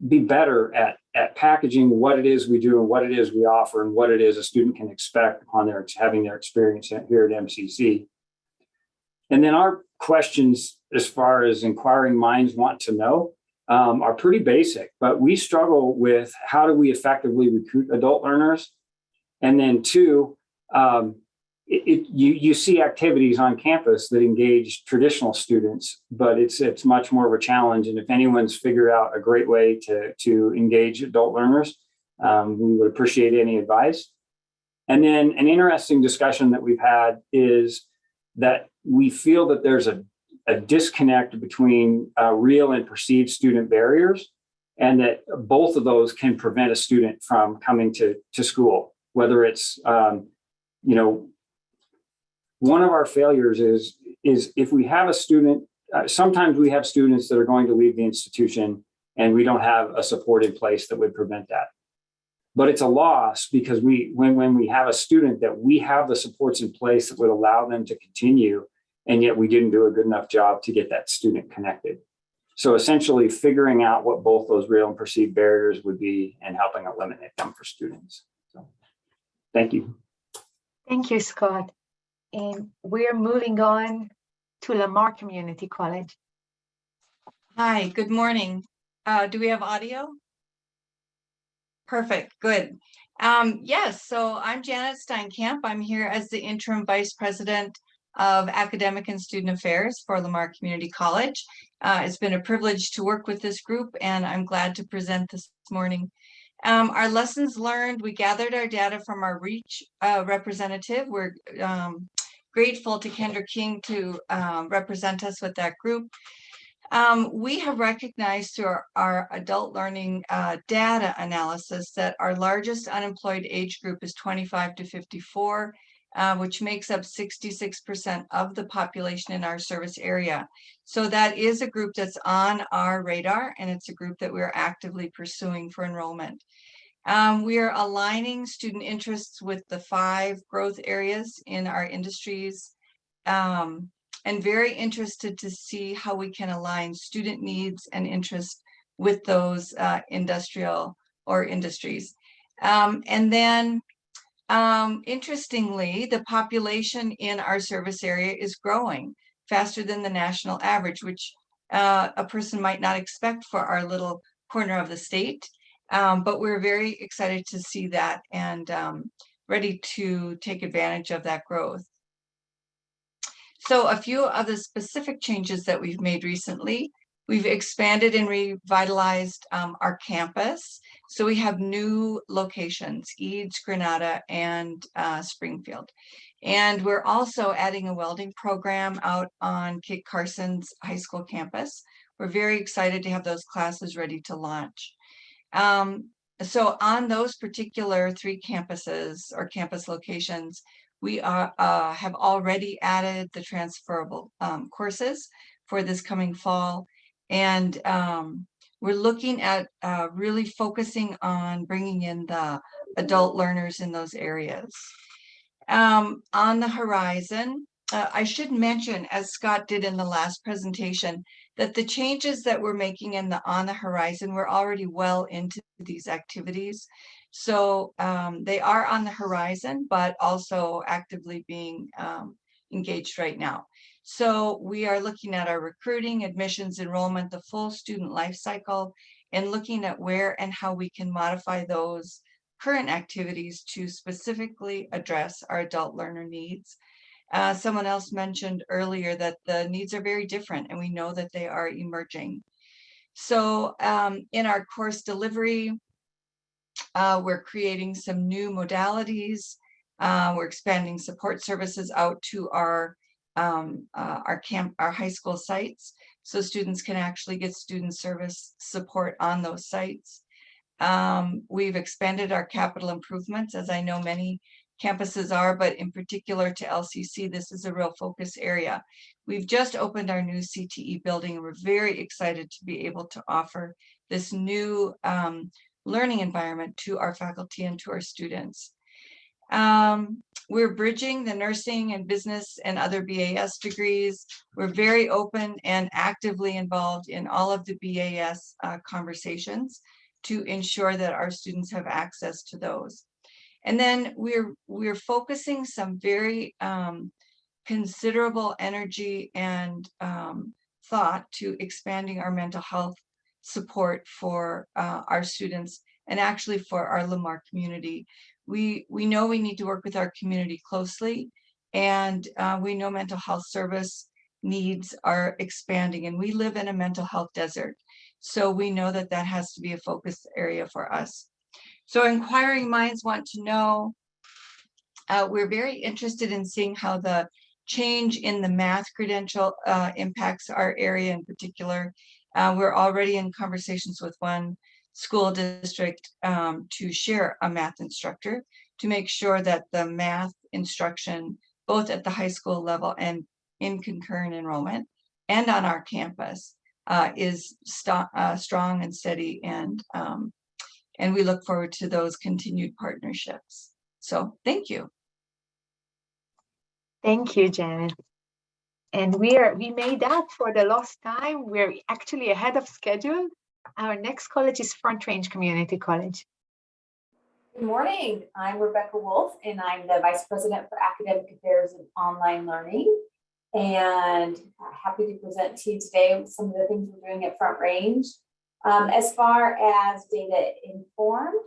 be better at packaging what it is we do and what it is we offer and what it is a student can expect upon having their experience here at MCC. And then our questions, as far as inquiring minds want to know, are pretty basic, but we struggle with how do we effectively recruit adult learners? And then two, you see activities on campus that engage traditional students, but it's much more of a challenge. And if anyone's figured out a great way to engage adult learners, we would appreciate any advice. And then an interesting discussion that we've had is that we feel that there's a disconnect between real and perceived student barriers, and that both of those can prevent a student from coming to school. Whether it's, one of our failures is if we have a student, sometimes we have students that are going to leave the institution and we don't have a support in place that would prevent that. But it's a loss because when we have a student that we have the supports in place that would allow them to continue, and yet we didn't do a good enough job to get that student connected. So essentially figuring out what both those real and perceived barriers would be and helping eliminate them for students. So thank you. Thank you, Scott. And we're moving on to Lamar Community College. Hi, good morning. Do we have audio? Perfect, good. Yes, so I'm Janet Steinkamp. I'm here as the interim vice president of Academic and Student Affairs for Lamar Community College. It's been a privilege to work with this group, and I'm glad to present this morning. Our lessons learned, we gathered our data from our REACH representative. We're grateful to Kendra King to represent us with that group. We have recognized through our adult learning data analysis that our largest unemployed age group is 25 to 54, which makes up 66% of the population in our service area. So that is a group that's on our radar, and it's a group that we're actively pursuing for enrollment. We are aligning student interests with the 5 growth areas in our industries, and very interested to see how we can align student needs and interests with those industrial or industries. And then interestingly, the population in our service area is growing faster than the national average, which a person might not expect for our little corner of the state. But we're very excited to see that and ready to take advantage of that growth. So a few of the specific changes that we've made recently: we've expanded and revitalized our campus. So we have new locations: Eads, Granada, and Springfield. And we're also adding a welding program out on Kit Carson's high school campus. We're very excited to have those classes ready to launch. So on those particular 3 campuses or campus locations, we have already added the transferable courses for this coming fall. And we're looking at really focusing on bringing in the adult learners in those areas. On the horizon, I should mention, as Scott did in the last presentation, that the changes that we're making on the horizon, we're already well into these activities. So they are on the horizon, but also actively being engaged right now. So we are looking at our recruiting, admissions, enrollment, the full student life cycle, and looking at where and how we can modify those current activities to specifically address our adult learner needs. Someone else mentioned earlier that the needs are very different, and we know that they are emerging. So in our course delivery, we're creating some new modalities. We're expanding support services out to our high school sites, so students can actually get student service support on those sites. We've expanded our capital improvements, as I know many campuses are, but in particular to LCC, this is a real focus area. We've just opened our new CTE building, and we're very excited to be able to offer this new learning environment to our faculty and to our students. We're bridging the nursing and business and other BAS degrees. We're very open and actively involved in all of the BAS conversations to ensure that our students have access to those. And then we're focusing some very considerable energy and thought to expanding our mental health support for our students and actually for our Lamar community. We know we need to work with our community closely, and we know mental health service needs are expanding, and we live in a mental health desert. So we know that that has to be a focus area for us. So inquiring minds want to know, we're very interested in seeing how the change in the math credential impacts our area in particular. We're already in conversations with one school district to share a math instructor to make sure that the math instruction, both at the high school level and in concurrent enrollment and on our campus, is strong and steady, and we look forward to those continued partnerships. So thank you. Thank you, Janet. And we made up for the lost time. We're actually ahead of schedule. Our next college is Front Range Community College. Good morning. I'm Rebecca Wolf, and I'm the Vice President for Academic Affairs and Online Learning. And happy to present to you today some of the things we're doing at Front Range. As far as data informed,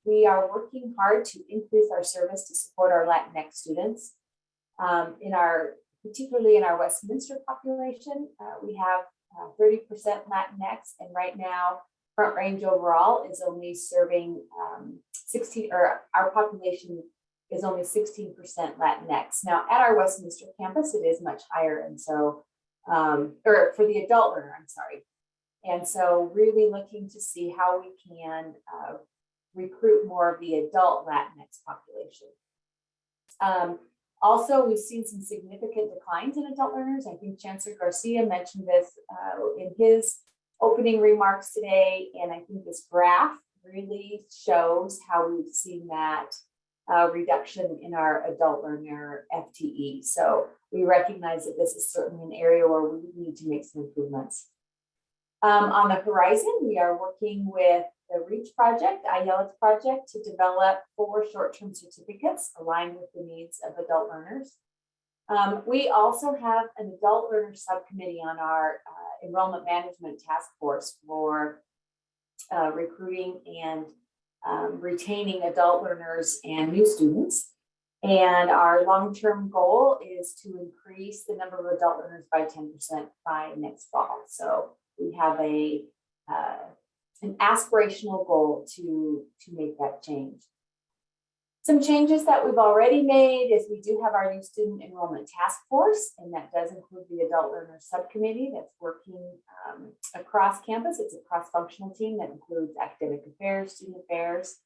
we are working hard to increase our service to support our Latinx students. Particularly in our Westminster population, we have 30% Latinx, and right now Front Range overall is only serving our population is only 16% Latinx. Now at our Westminster campus, it is much higher, and so, or for the adult learner, I'm sorry. And so really looking to see how we can recruit more of the adult Latinx population. Also, we've seen some significant declines in adult learners. I think Chancellor Garcia mentioned this in his opening remarks today, and I think this graph really shows how we've seen that reduction in our adult learner FTE. So we recognize that this is certainly an area where we need to make some improvements. On the horizon, we are working with the REACH project, Ayelet project, to develop 4 short-term certificates aligned with the needs of adult learners. We also have an adult learner subcommittee on our enrollment management task force for recruiting and retaining adult learners and new students. And our long-term goal is to increase the number of adult learners by 10% by next fall. So we have an aspirational goal to make that change. Some changes that we've already made is we do have our new student enrollment task force, and that does include the adult learner subcommittee that's working across campus. It's a cross-functional team that includes academic affairs, student affairs.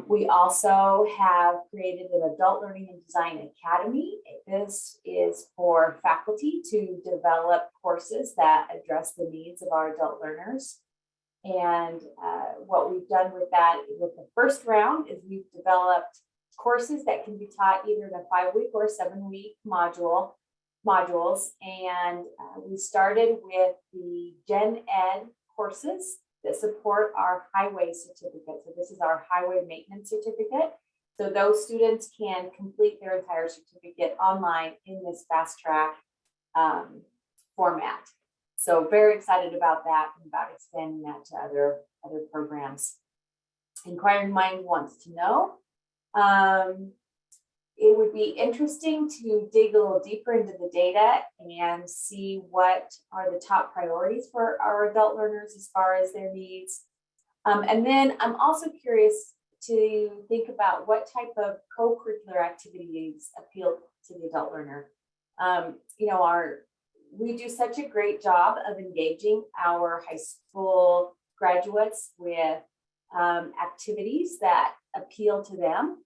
We also have created an adult learning and design academy. This is for faculty to develop courses that address the needs of our adult learners. And what we've done with that, with the first round, is we've developed courses that can be taught either in a 5-week or 7-week modules. And we started with the Gen Ed courses that support our highway certificate. So this is our highway maintenance certificate. So those students can complete their entire certificate online in this fast track format. So very excited about that and about expanding that to other programs. Inquiring Mind wants to know, it would be interesting to dig a little deeper into the data and see what are the top priorities for our adult learners as far as their needs. And then I'm also curious to think about what type of co-curricular activities appeal to the adult learner. We do such a great job of engaging our high school graduates with activities that appeal to them.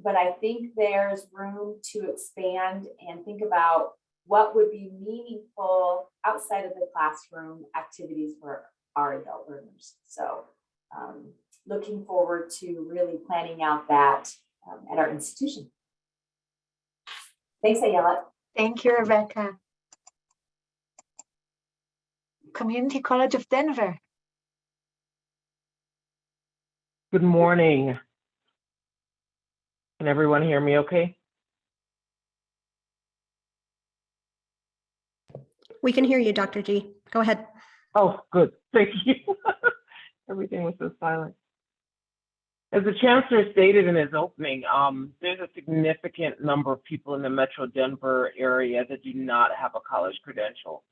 But I think there's room to expand and think about what would be meaningful outside of the classroom activities for our adult learners. So looking forward to really planning out that at our institution. Thanks, Ayelet. Thank you, Rebecca. Community College of Denver. Good morning. Can everyone hear me okay? We can hear you, Dr. G. Go ahead. Oh, good. Thank you. Everything was so silent. As the chancellor stated in his opening, there's a significant number of people in the Metro Denver area that do not have a college credential,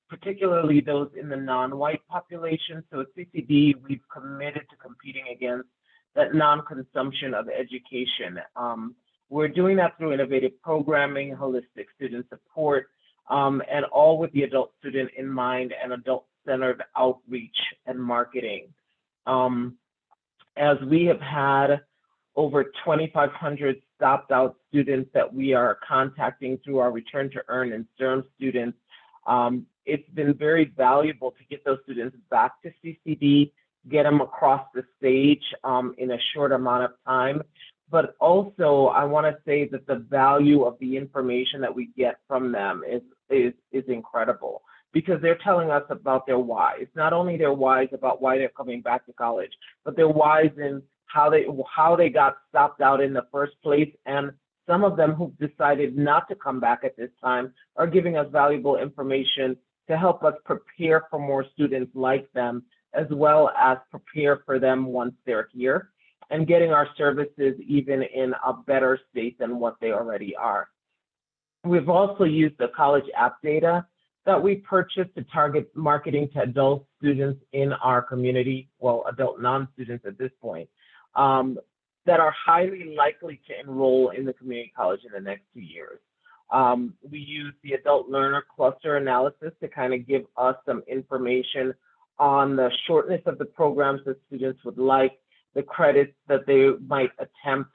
particularly those in the non-white population. So at CCD, we've committed to competing against that non-consumption of education. We're doing that through innovative programming, holistic student support, and all with the adult student in mind and adult-centered outreach and marketing. As we have had over 2,500 stopped out students that we are contacting through our Return to Earn and STERM students, it's been very valuable to get those students back to CCD, get them across the stage in a short amount of time. But also, I want to say that the value of the information that we get from them is incredible, because they're telling us about their whys, not only their whys about why they're coming back to college, but their whys in how they got stopped out in the first place. And some of them who've decided not to come back at this time are giving us valuable information to help us prepare for more students like them, as well as prepare for them once they're here, and getting our services even in a better state than what they already are. We've also used the college app data that we purchased to target marketing to adult students in our community, well, adult non-students at this point, that are highly likely to enroll in the community college in the next 2 years. We use the adult learner cluster analysis to kind of give us some information on the shortness of the programs that students would like, the credits that they might attempt.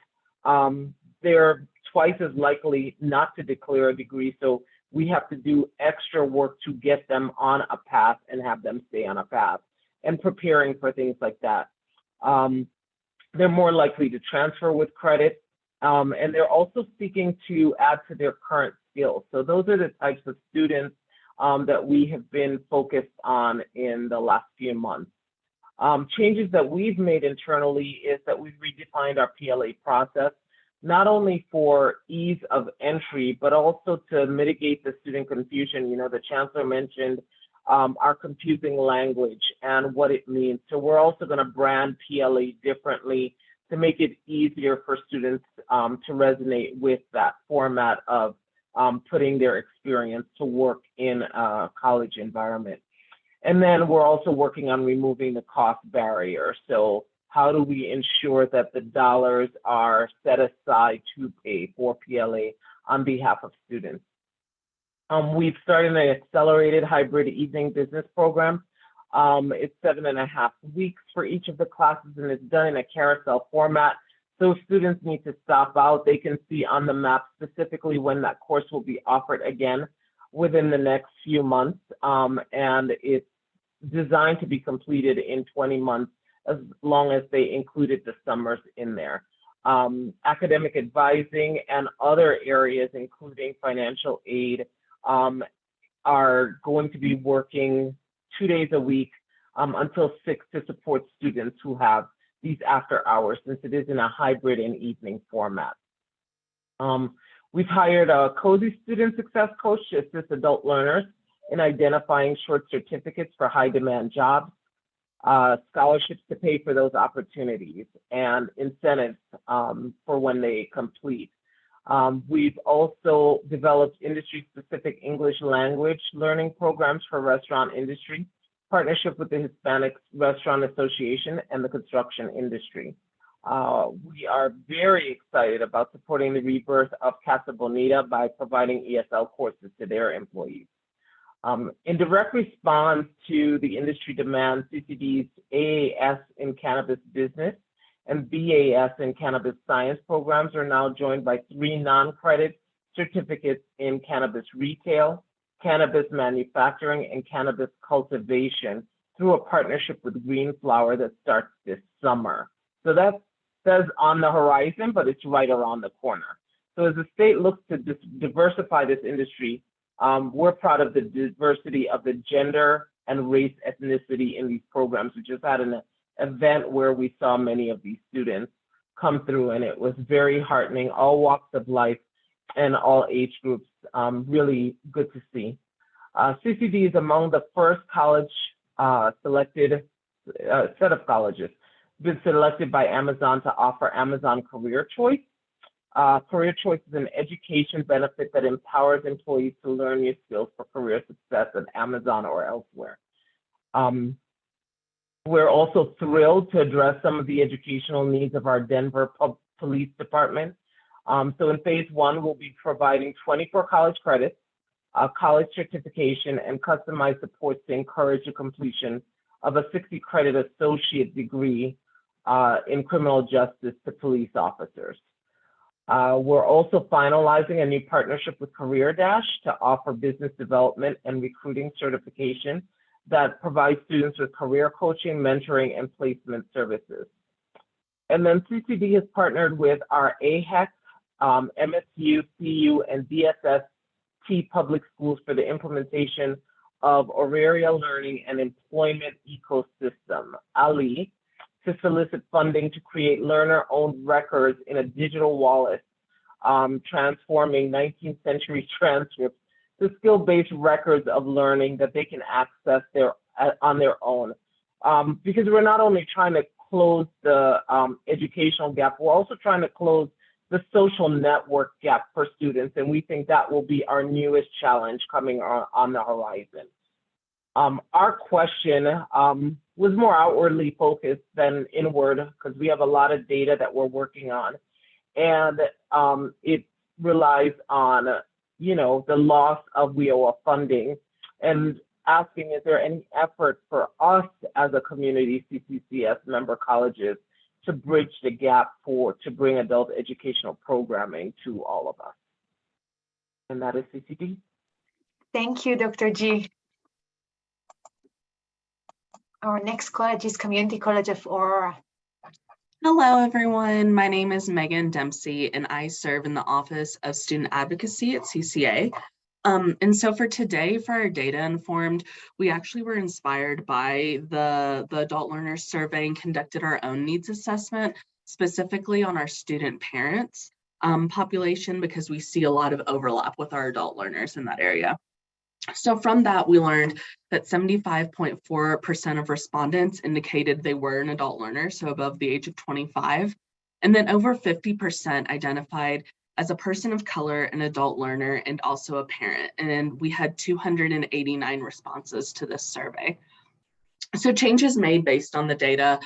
They're twice as likely not to declare a degree, so we have to do extra work to get them on a path and have them stay on a path, and preparing for things like that. They're more likely to transfer with credit, and they're also seeking to add to their current skills. So those are the types of students that we have been focused on in the last few months. Changes that we've made internally is that we've redefined our PLA process, not only for ease of entry, but also to mitigate the student confusion. You know, the chancellor mentioned our confusing language and what it means. So we're also going to brand PLA differently to make it easier for students to resonate with that format of putting their experience to work in a college environment. And then we're also working on removing the cost barrier. So how do we ensure that the dollars are set aside to pay for PLA on behalf of students? We've started an accelerated hybrid evening business program. It's 7.5 weeks for each of the classes, and it's done in a carousel format. So if students need to stop out, they can see on the map specifically when that course will be offered again within the next few months. And it's designed to be completed in 20 months, as long as they included the summers in there. Academic advising and other areas, including financial aid, are going to be working 2 days a week until 6 to support students who have these after hours, since it is in a hybrid and evening format. We've hired a COSI student success coach to assist adult learners in identifying short certificates for high demand jobs, scholarships to pay for those opportunities, and incentives for when they complete. We've also developed industry-specific English language learning programs for restaurant industry, partnership with the Hispanic Restaurant Association and the construction industry. We are very excited about supporting the rebirth of Casa Bonita by providing ESL courses to their employees. In direct response to the industry demand, CCD's AAS in cannabis business and BAS in cannabis science programs are now joined by 3 non-credit certificates in cannabis retail, cannabis manufacturing, and cannabis cultivation through a partnership with Green Flower that starts this summer. So that says on the horizon, but it's right around the corner. So as the state looks to diversify this industry, we're proud of the diversity of the gender and race ethnicity in these programs. We just had an event where we saw many of these students come through, and it was very heartening, all walks of life and all age groups, really good to see. CCD is among the first college selected set of colleges been selected by Amazon to offer Amazon Career Choice. Career Choice is an education benefit that empowers employees to learn new skills for career success at Amazon or elsewhere. We're also thrilled to address some of the educational needs of our Denver Police Department. So in phase 1, we'll be providing 24 college credits, college certification, and customized supports to encourage the completion of a 60-credit associate degree in criminal justice to police officers. We're also finalizing a new partnership with Career Dash to offer business development and recruiting certification that provides students with career coaching, mentoring, and placement services. And then CCD has partnered with our AHEC, MSU, CU, and DSST public schools for the implementation of Auraria Learning and Employment Ecosystem, ALI, to solicit funding to create learner-owned records in a digital wallet, transforming 19th century transcripts to skill-based records of learning that they can access on their own. Because we're not only trying to close the educational gap, we're also trying to close the social network gap for students, and we think that will be our newest challenge coming on the horizon. Our question was more outwardly focused than inward, because we have a lot of data that we're working on, and it relies on, you know, the loss of WIOA funding, and asking, is there any effort for us as a community, CCCS member colleges, to bridge the gap to bring adult educational programming to all of us? And that is CCD. Thank you, Dr. G. Our next college is Community College of Aurora. Hello, everyone. My name is Megan Dempsey, and I serve in the Office of Student Advocacy at CCA. And so for today, for our data informed, we actually were inspired by the adult learners survey and conducted our own needs assessment, specifically on our student parents population, because we see a lot of overlap with our adult learners in that area. So from that, we learned that 75.4% of respondents indicated they were an adult learner, so above the age of 25. And then over 50% identified as a person of color, an adult learner, and also a parent. And we had 289 responses to this survey. So changes made based on the data.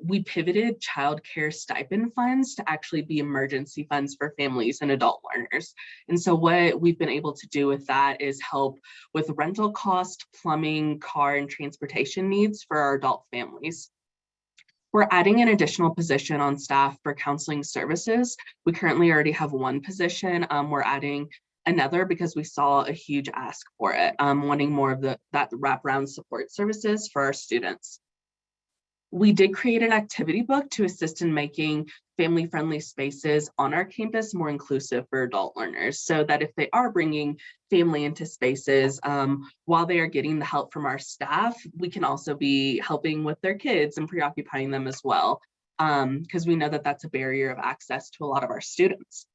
We pivoted childcare stipend funds to actually be emergency funds for families and adult learners. And so what we've been able to do with that is help with rental cost, plumbing, car, and transportation needs for our adult families. We're adding an additional position on staff for counseling services. We currently already have one position. We're adding another because we saw a huge ask for it, wanting more of that wraparound support services for our students. We did create an activity book to assist in making family-friendly spaces on our campus more inclusive for adult learners, so that if they are bringing family into spaces, while they are getting the help from our staff, we can also be helping with their kids and preoccupying them as well, because we know that that's a barrier of access to a lot of our students.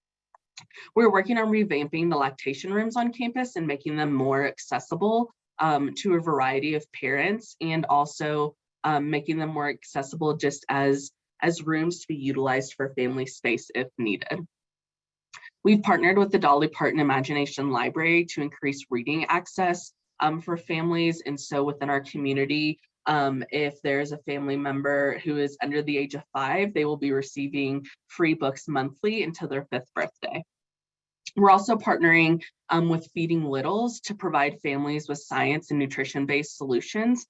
We're working on revamping the lactation rooms on campus and making them more accessible to a variety of parents, and also making them more accessible just as rooms to be utilized for family space if needed. We've partnered with the Dolly Parton Imagination Library to increase reading access for families. And so within our community, if there's a family member who is under the age of 5, they will be receiving free books monthly until their 5th birthday. We're also partnering with Feeding Littles to provide families with science and nutrition-based solutions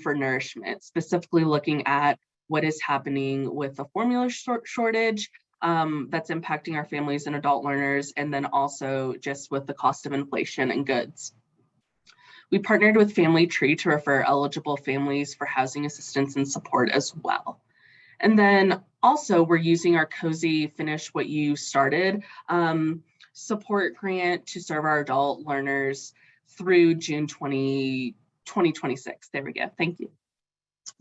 for nourishment, specifically looking at what is happening with the formula shortage that's impacting our families and adult learners, and then also just with the cost of inflation and goods. We partnered with Family Tree to refer eligible families for housing assistance and support as well. And then also we're using our Cozy Finish What You Started support grant to serve our adult learners through June 2026. There we go, thank you.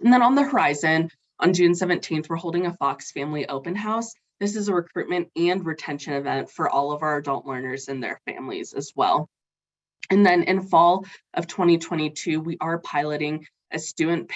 And then on the horizon, on June 17th, we're holding a Fox Family Open House. This is a recruitment and retention event for all of our adult learners and their families as well. And then in fall of 2022, we are piloting a student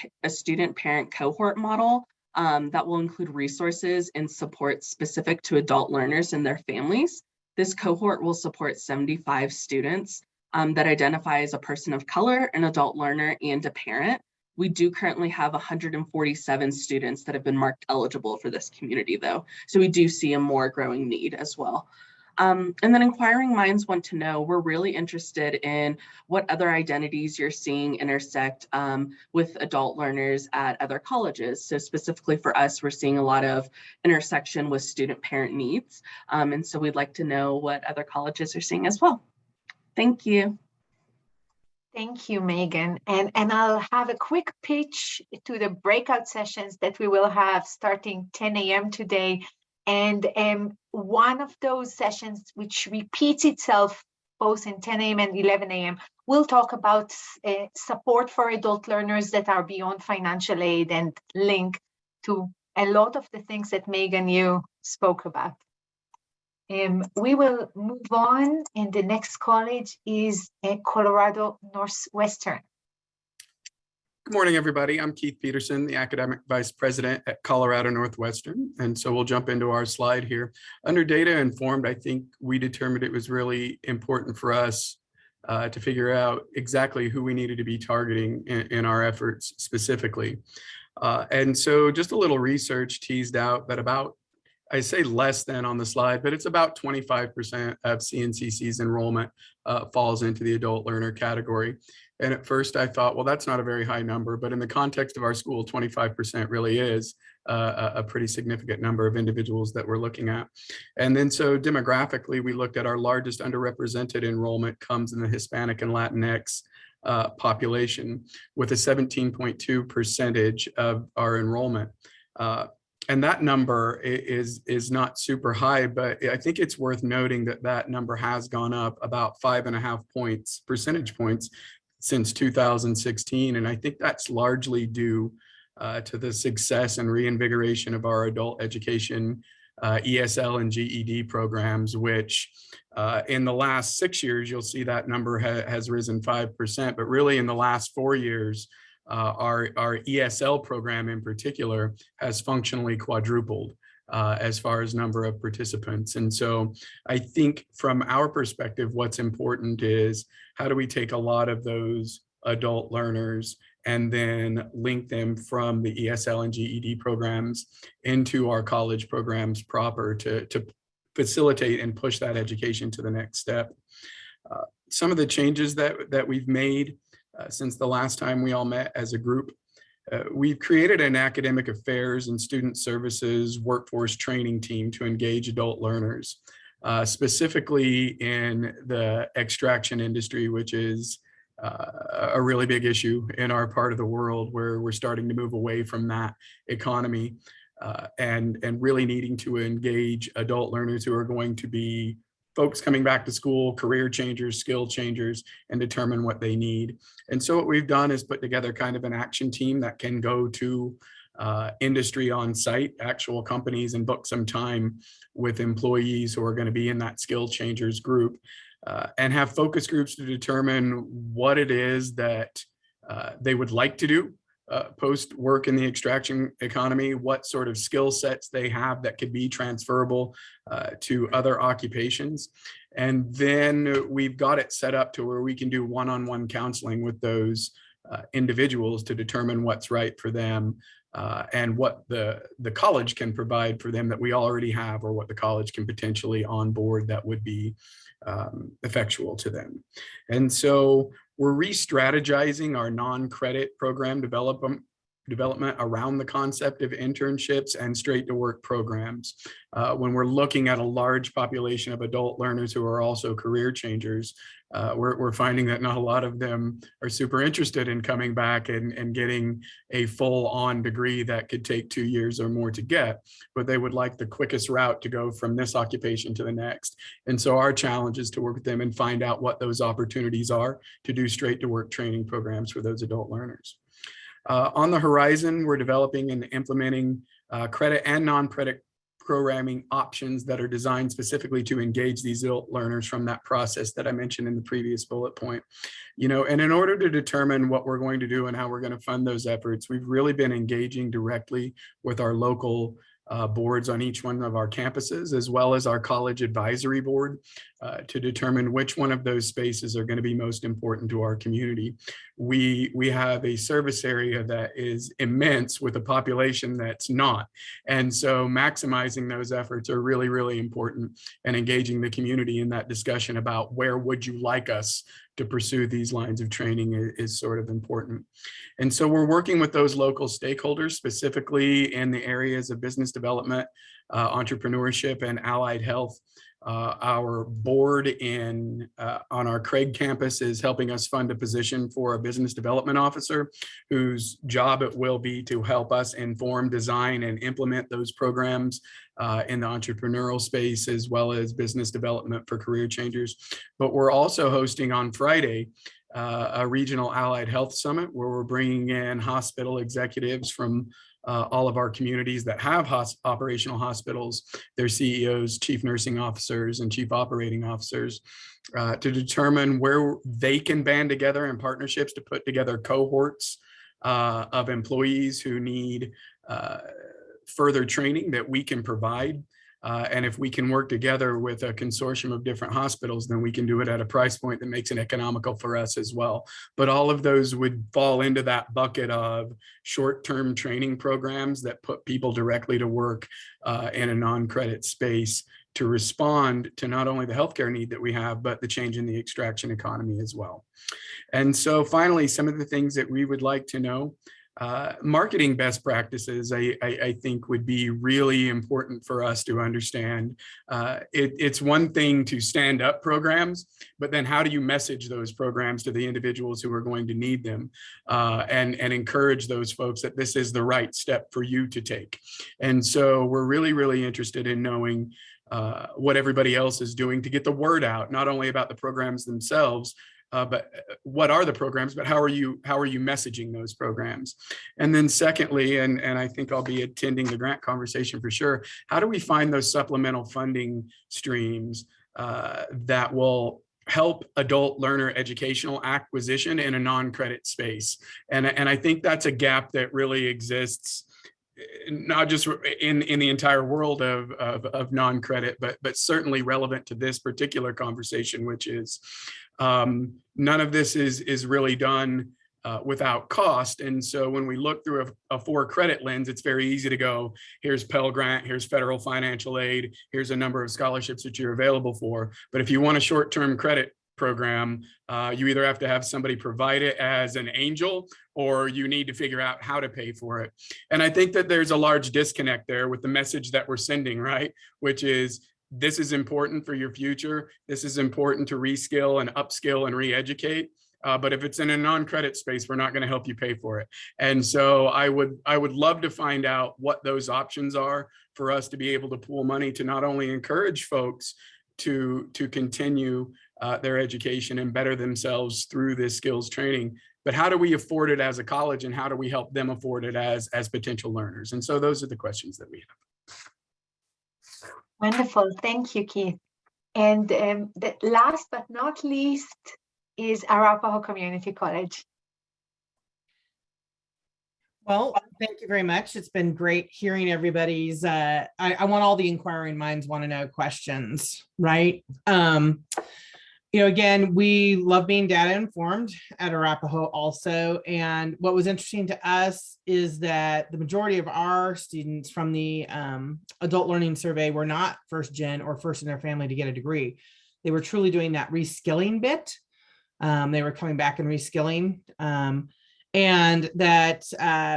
parent cohort model that will include resources and support specific to adult learners and their families. This cohort will support 75 students that identify as a person of color, an adult learner, and a parent. We do currently have 147 students that have been marked eligible for this community though. So we do see a more growing need as well. And then inquiring minds want to know, we're really interested in what other identities you're seeing intersect with adult learners at other colleges. So specifically for us, we're seeing a lot of intersection with student parent needs. And so we'd like to know what other colleges are seeing as well. Thank you. Thank you, Megan. And I'll have a quick pitch to the breakout sessions that we will have starting 10 a.m. today. And one of those sessions, which repeats itself both in 10 a.m. and 11 a.m., we'll talk about support for adult learners that are beyond financial aid and link to a lot of the things that Megan, you spoke about. We will move on, and the next college is Colorado Northwestern. Good morning, everybody. I'm Keith Peterson, the Academic Vice President at Colorado Northwestern. And so we'll jump into our slide here. Under data informed, I think we determined it was really important for us to figure out exactly who we needed to be targeting in our efforts specifically. And so just a little research teased out that about, I say less than on the slide, but it's about 25% of CNCC's enrollment falls into the adult learner category. And at first I thought, well, that's not a very high number, but in the context of our school, 25% really is a pretty significant number of individuals that we're looking at. And then so demographically, we looked at our largest underrepresented enrollment comes in the Hispanic and Latinx population with a 17.2% of our enrollment. And that number is not super high, but I think it's worth noting that that number has gone up about 5.5 percentage points since 2016. And I think that's largely due to the success and reinvigoration of our adult education ESL and GED programs, which in the last 6 years, you'll see that number has risen 5%, but really in the last 4 years, our ESL program in particular has functionally quadrupled as far as number of participants. And so I think from our perspective, what's important is how do we take a lot of those adult learners and then link them from the ESL and GED programs into our college programs proper to facilitate and push that education to the next step. Some of the changes that we've made since the last time we all met as a group, we've created an academic affairs and student services workforce training team to engage adult learners, specifically in the extraction industry, which is a really big issue in our part of the world, where we're starting to move away from that economy and really needing to engage adult learners who are going to be folks coming back to school, career changers, skill changers, and determine what they need. And so what we've done is put together kind of an action team that can go to industry on site, actual companies, and book some time with employees who are going to be in that skill changers group. And have focus groups to determine what it is that they would like to do post work in the extraction economy, what sort of skill sets they have that could be transferable to other occupations. And then we've got it set up to where we can do one-on-one counseling with those individuals to determine what's right for them and what the college can provide for them that we already have, or what the college can potentially onboard that would be effectual to them. And so we're re-strategizing our non-credit program development around the concept of internships and straight to work programs. When we're looking at a large population of adult learners who are also career changers, we're finding that not a lot of them are super interested in coming back and getting a full-on degree that could take 2 years or more to get, but they would like the quickest route to go from this occupation to the next. And so our challenge is to work with them and find out what those opportunities are to do straight to work training programs for those adult learners. On the horizon, we're developing and implementing credit and non-credit programming options that are designed specifically to engage these adult learners from that process that I mentioned in the previous bullet point. And in order to determine what we're going to do and how we're going to fund those efforts, we've really been engaging directly with our local boards on each one of our campuses, as well as our college advisory board, to determine which one of those spaces are going to be most important to our community. We have a service area that is immense with a population that's not. And so maximizing those efforts are really, really important, and engaging the community in that discussion about where would you like us to pursue these lines of training is sort of important. And so we're working with those local stakeholders, specifically in the areas of business development, entrepreneurship, and allied health. Our board on our Craig campus is helping us fund a position for a business development officer, whose job it will be to help us inform, design, and implement those programs in the entrepreneurial space, as well as business development for career changers. But we're also hosting on Friday a regional allied health summit, where we're bringing in hospital executives from all of our communities that have operational hospitals, their CEOs, chief nursing officers, and chief operating officers, to determine where they can band together in partnerships to put together cohorts of employees who need further training that we can provide. And if we can work together with a consortium of different hospitals, then we can do it at a price point that makes it economical for us as well. But all of those would fall into that bucket of short-term training programs that put people directly to work in a non-credit space to respond to not only the healthcare need that we have, but the change in the extraction economy as well. And so finally, some of the things that we would like to know. marketing best practices, I think would be really important for us to understand. It's one thing to stand up programs, but then how do you message those programs to the individuals who are going to need them, and encourage those folks that this is the right step for you to take. And so we're really, really interested in knowing what everybody else is doing to get the word out, not only about the programs themselves, but what are the programs, but how are you messaging those programs? And then secondly, and I think I'll be attending the grant conversation for sure, how do we find those supplemental funding streams that will help adult learner educational acquisition in a non-credit space? And I think that's a gap that really exists, not just in the entire world of non-credit, but certainly relevant to this particular conversation, which is none of this is really done without cost. And so when we look through a for credit lens, it's very easy to go, here's Pell Grant, here's federal financial aid, here's a number of scholarships that you're available for. But if you want a short-term credit program, you either have to have somebody provide it as an angel, or you need to figure out how to pay for it. And I think that there's a large disconnect there with the message that we're sending, right? Which is, this is important for your future. This is important to reskill and upskill and re-educate. But if it's in a non-credit space, we're not going to help you pay for it. And so I would love to find out what those options are for us to be able to pool money to not only encourage folks to continue their education and better themselves through this skills training, but how do we afford it as a college, and how do we help them afford it as potential learners? And so those are the questions that we have. Wonderful. Thank you, Keith. And the last but not least is Arapahoe Community College. Well, thank you very much. It's been great hearing everybody's, I want all the inquiring minds want to know questions, right? Again, we love being data informed at Arapahoe also. And what was interesting to us is that the majority of our students from the adult learning survey were not first gen or first in their family to get a degree. They were truly doing that reskilling bit. They were coming back and reskilling. And that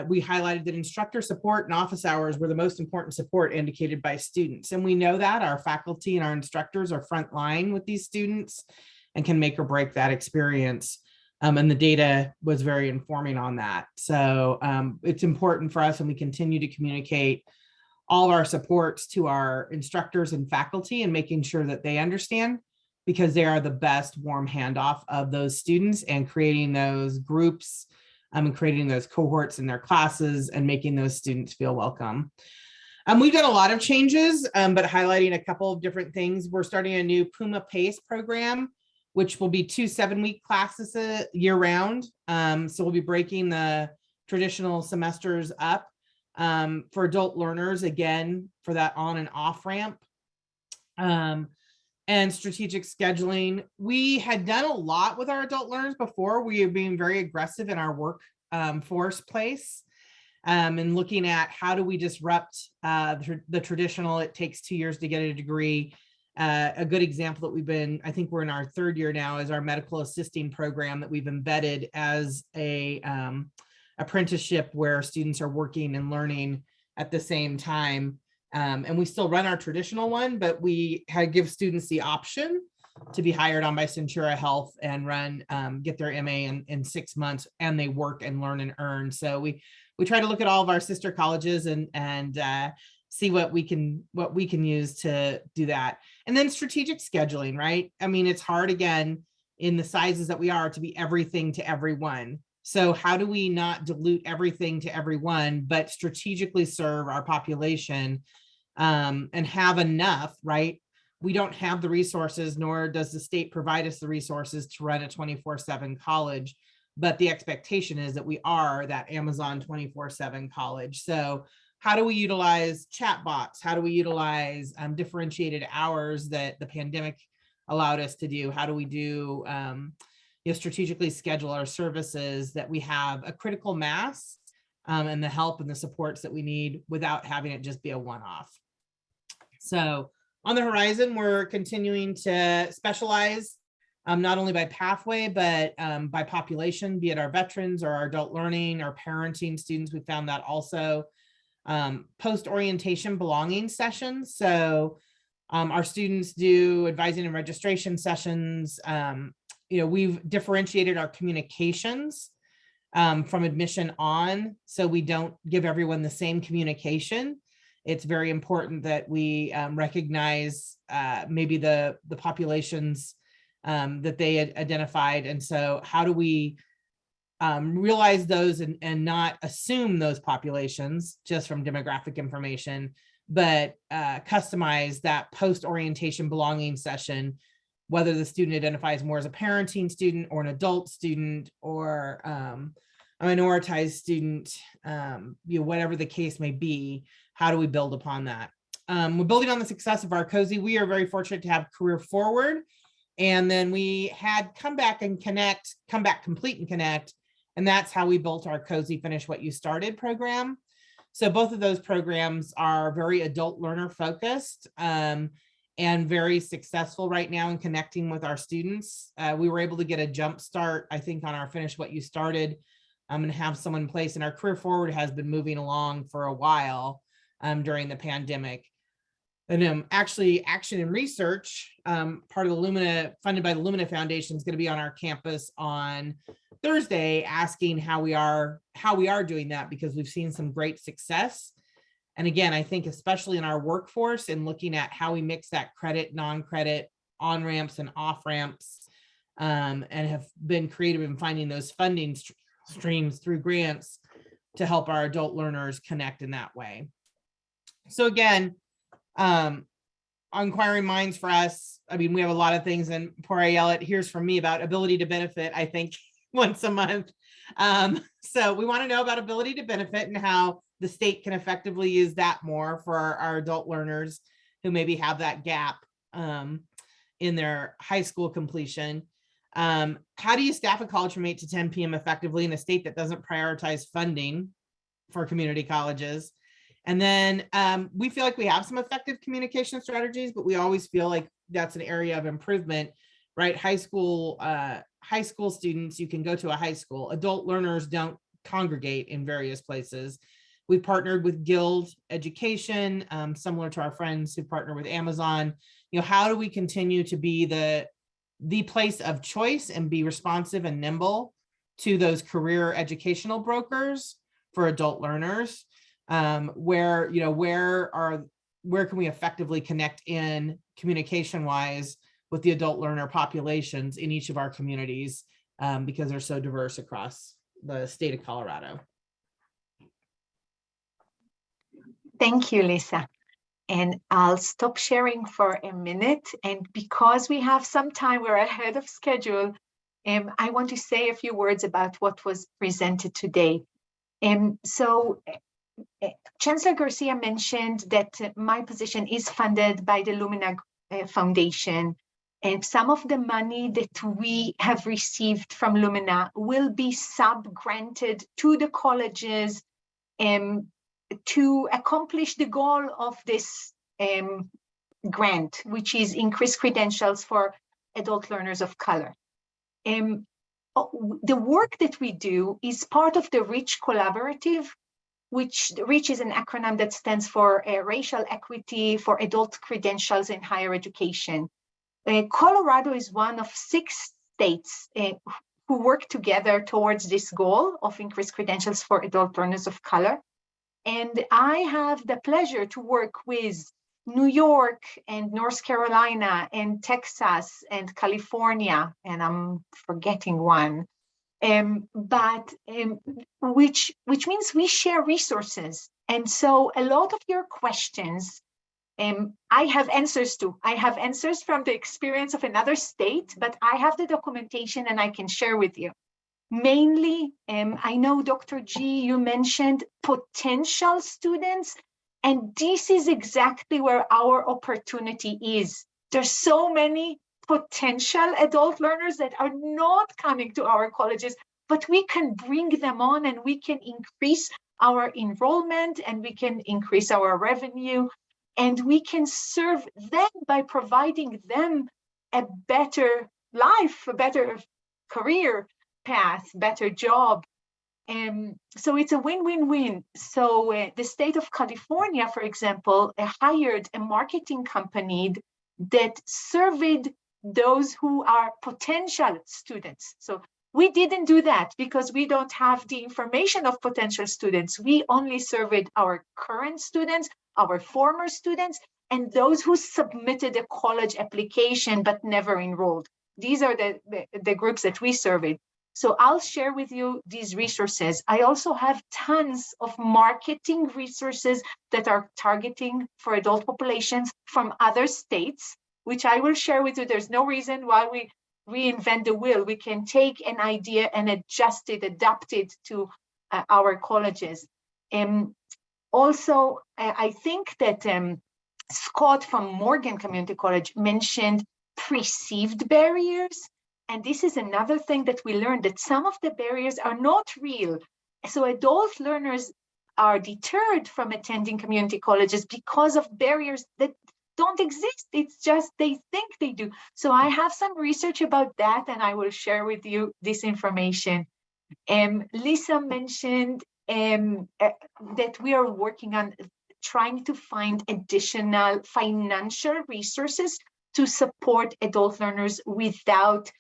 we highlighted that instructor support and office hours were the most important support indicated by students. And we know that our faculty and our instructors are frontline with these students and can make or break that experience. And the data was very informing on that. So it's important for us, and we continue to communicate all of our supports to our instructors and faculty and making sure that they understand, because they are the best warm handoff of those students and creating those groups and creating those cohorts in their classes and making those students feel welcome. We've done a lot of changes, but highlighting a couple of different things. We're starting a new Puma PACE program, which will be 2 7-week classes year round. So we'll be breaking the traditional semesters up for adult learners, again, for that on and off ramp. And strategic scheduling. We had done a lot with our adult learners before. We have been very aggressive in our workforce place and looking at how do we disrupt the traditional, it takes 2 years to get a degree. A good example that I think we're in our 3rd year now, is our medical assisting program that we've embedded as a apprenticeship where students are working and learning at the same time. And we still run our traditional one, but we give students the option to be hired on by Centura Health and get their MA in 6 months, and they work and learn and earn. So we try to look at all of our sister colleges and see what we can use to do that. And then strategic scheduling, right? I mean, it's hard, again, in the sizes that we are, to be everything to everyone. So how do we not dilute everything to everyone, but strategically serve our population and have enough, right? We don't have the resources, nor does the state provide us the resources to run a 24/7 college, but the expectation is that we are that Amazon 24/7 college. So how do we utilize chatbots? How do we utilize differentiated hours that the pandemic allowed us to do? How do we do strategically schedule our services, that we have a critical mass and the help and the supports that we need without having it just be a one-off? So on the horizon, we're continuing to specialize not only by pathway, but by population, be it our veterans or our adult learning or parenting students. We found that also. Post-orientation belonging sessions. So our students do advising and registration sessions. We've differentiated our communications from admission on, so we don't give everyone the same communication. It's very important that we recognize maybe the populations that they had identified. And so how do we realize those and not assume those populations just from demographic information, but customize that post-orientation belonging session, whether the student identifies more as a parenting student or an adult student or a minoritized student, whatever the case may be. How do we build upon that? We're building on the success of our COSI. We are very fortunate to have Career Forward. And then we had Come Back, Complete and Connect. And that's how we built our COSI Finish What You Started program. So both of those programs are very adult learner focused and very successful right now in connecting with our students. We were able to get a jump start, I think, on our Finish What You Started. I'm going to have someone in place, and our Career Forward has been moving along for a while during the pandemic. And actually, Action and Research, part of the Lumina, funded by the Lumina Foundation, is going to be on our campus on Thursday, asking how we are doing that, because we've seen some great success. And again, I think especially in our workforce and looking at how we mix that credit, non-credit, on-ramps and off-ramps, and have been creative in finding those funding streams through grants to help our adult learners connect in that way. So again, inquiring minds for us, I mean, we have a lot of things, and poor Ayelet hears from me about ability to benefit, I think, once a month. So we want to know about ability to benefit and how the state can effectively use that more for our adult learners who maybe have that gap in their high school completion. How do you staff a college from 8 to 10 p.m. effectively in a state that doesn't prioritize funding for community colleges? And then we feel like we have some effective communication strategies, but we always feel like that's an area of improvement, right? High school students, you can go to a high school. Adult learners don't congregate in various places. We partnered with Guild Education, similar to our friends who partner with Amazon. How do we continue to be the place of choice and be responsive and nimble to those career educational brokers for adult learners? Where can we effectively connect in communication wise with the adult learner populations in each of our communities, because they're so diverse across the state of Colorado. Thank you, Lisa. And I'll stop sharing for a minute. And because we have some time, we're ahead of schedule. I want to say a few words about what was presented today. Chancellor Garcia mentioned that my position is funded by the Lumina Foundation, and some of the money that we have received from Lumina will be sub-granted to the colleges to accomplish the goal of this grant, which is increased credentials for adult learners of color. The work that we do is part of the REACH collaborative, which REACH is an acronym that stands for Racial Equity for Adult Credentials in Higher Education. Colorado is one of 6 states who work together towards this goal of increased credentials for adult learners of color. And I have the pleasure to work with New York and North Carolina and Texas and California, and I'm forgetting one. Which means we share resources. And so a lot of your questions, I have answers to. I have answers from the experience of another state, but I have the documentation and I can share with you. Mainly, I know Dr. G, you mentioned potential students, and this is exactly where our opportunity is. There's so many potential adult learners that are not coming to our colleges, but we can bring them on and we can increase our enrollment and we can increase our revenue, and we can serve them by providing them a better life, a better career path, better job. So it's a win-win-win. So the state of California, for example, hired a marketing company that surveyed those who are potential students. So we didn't do that because we don't have the information of potential students. We only surveyed our current students, our former students, and those who submitted a college application but never enrolled. These are the groups that we surveyed. So I'll share with you these resources. I also have tons of marketing resources that are targeting for adult populations from other states, which I will share with you. There's no reason why we reinvent the wheel. We can take an idea and adjust it, adapt it to our colleges. Also, I think that Scott from Morgan Community College mentioned perceived barriers. And this is another thing that we learned, that some of the barriers are not real. So adult learners are deterred from attending community colleges because of barriers that don't exist. It's just they think they do. So I have some research about that, and I will share with you this information. Lisa mentioned that we are working on trying to find additional financial resources to support adult learners without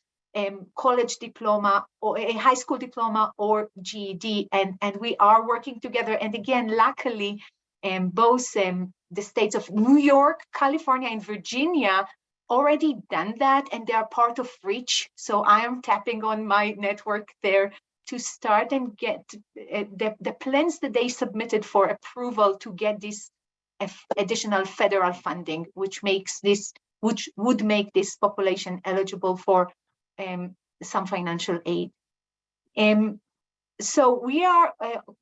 college diploma or a high school diploma or GED, and we are working together. And again, luckily, both the states of New York, California, and Virginia already done that, and they are part of REACH. So I am tapping on my network there to start and get the plans that they submitted for approval to get this additional federal funding, which would make this population eligible for some financial aid. So we are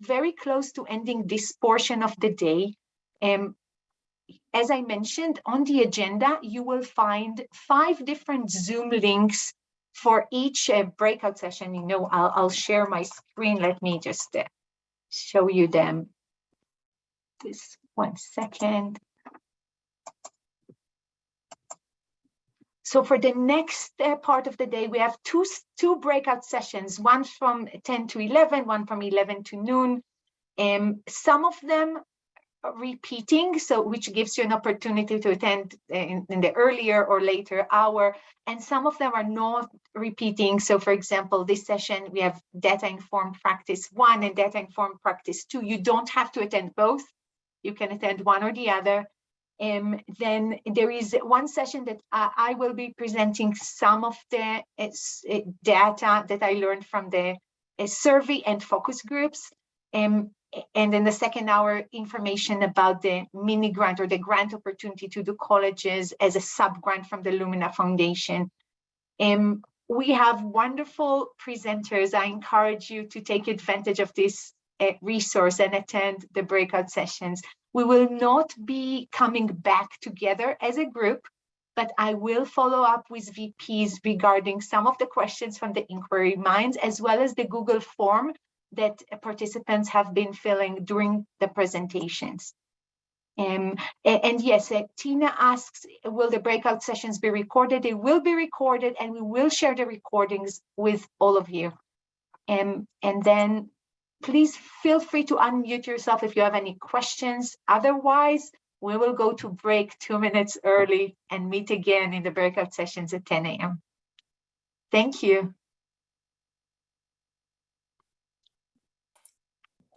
very close to ending this portion of the day. As I mentioned, on the agenda, you will find 5 different Zoom links for each breakout session. You know, I'll share my screen. Let me just show you them. This 1 second. So for the next part of the day, we have two breakout sessions, one from 10 to 11, one from 11 to noon. Some of them are repeating, so which gives you an opportunity to attend in the earlier or later hour. And some of them are not repeating. So for example, this session, we have Data Informed Practice 1 and Data Informed Practice 2. You don't have to attend both. You can attend one or the other. Then there is one session that I will be presenting some of the data that I learned from the survey and focus groups. And in the second hour, information about the mini grant or the grant opportunity to do colleges as a sub-grant from the Lumina Foundation. We have wonderful presenters. I encourage you to take advantage of this resource and attend the breakout sessions. We will not be coming back together as a group, but I will follow up with VPs regarding some of the questions from the inquiry minds, as well as the Google form that participants have been filling during the presentations. And yes, Tina asks, will the breakout sessions be recorded? They will be recorded, and we will share the recordings with all of you. And then please feel free to unmute yourself if you have any questions. Otherwise, we will go to break 2 minutes early and meet again in the breakout sessions at 10 a.m. Thank you.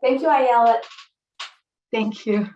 Thank you, Ayelet. Thank you.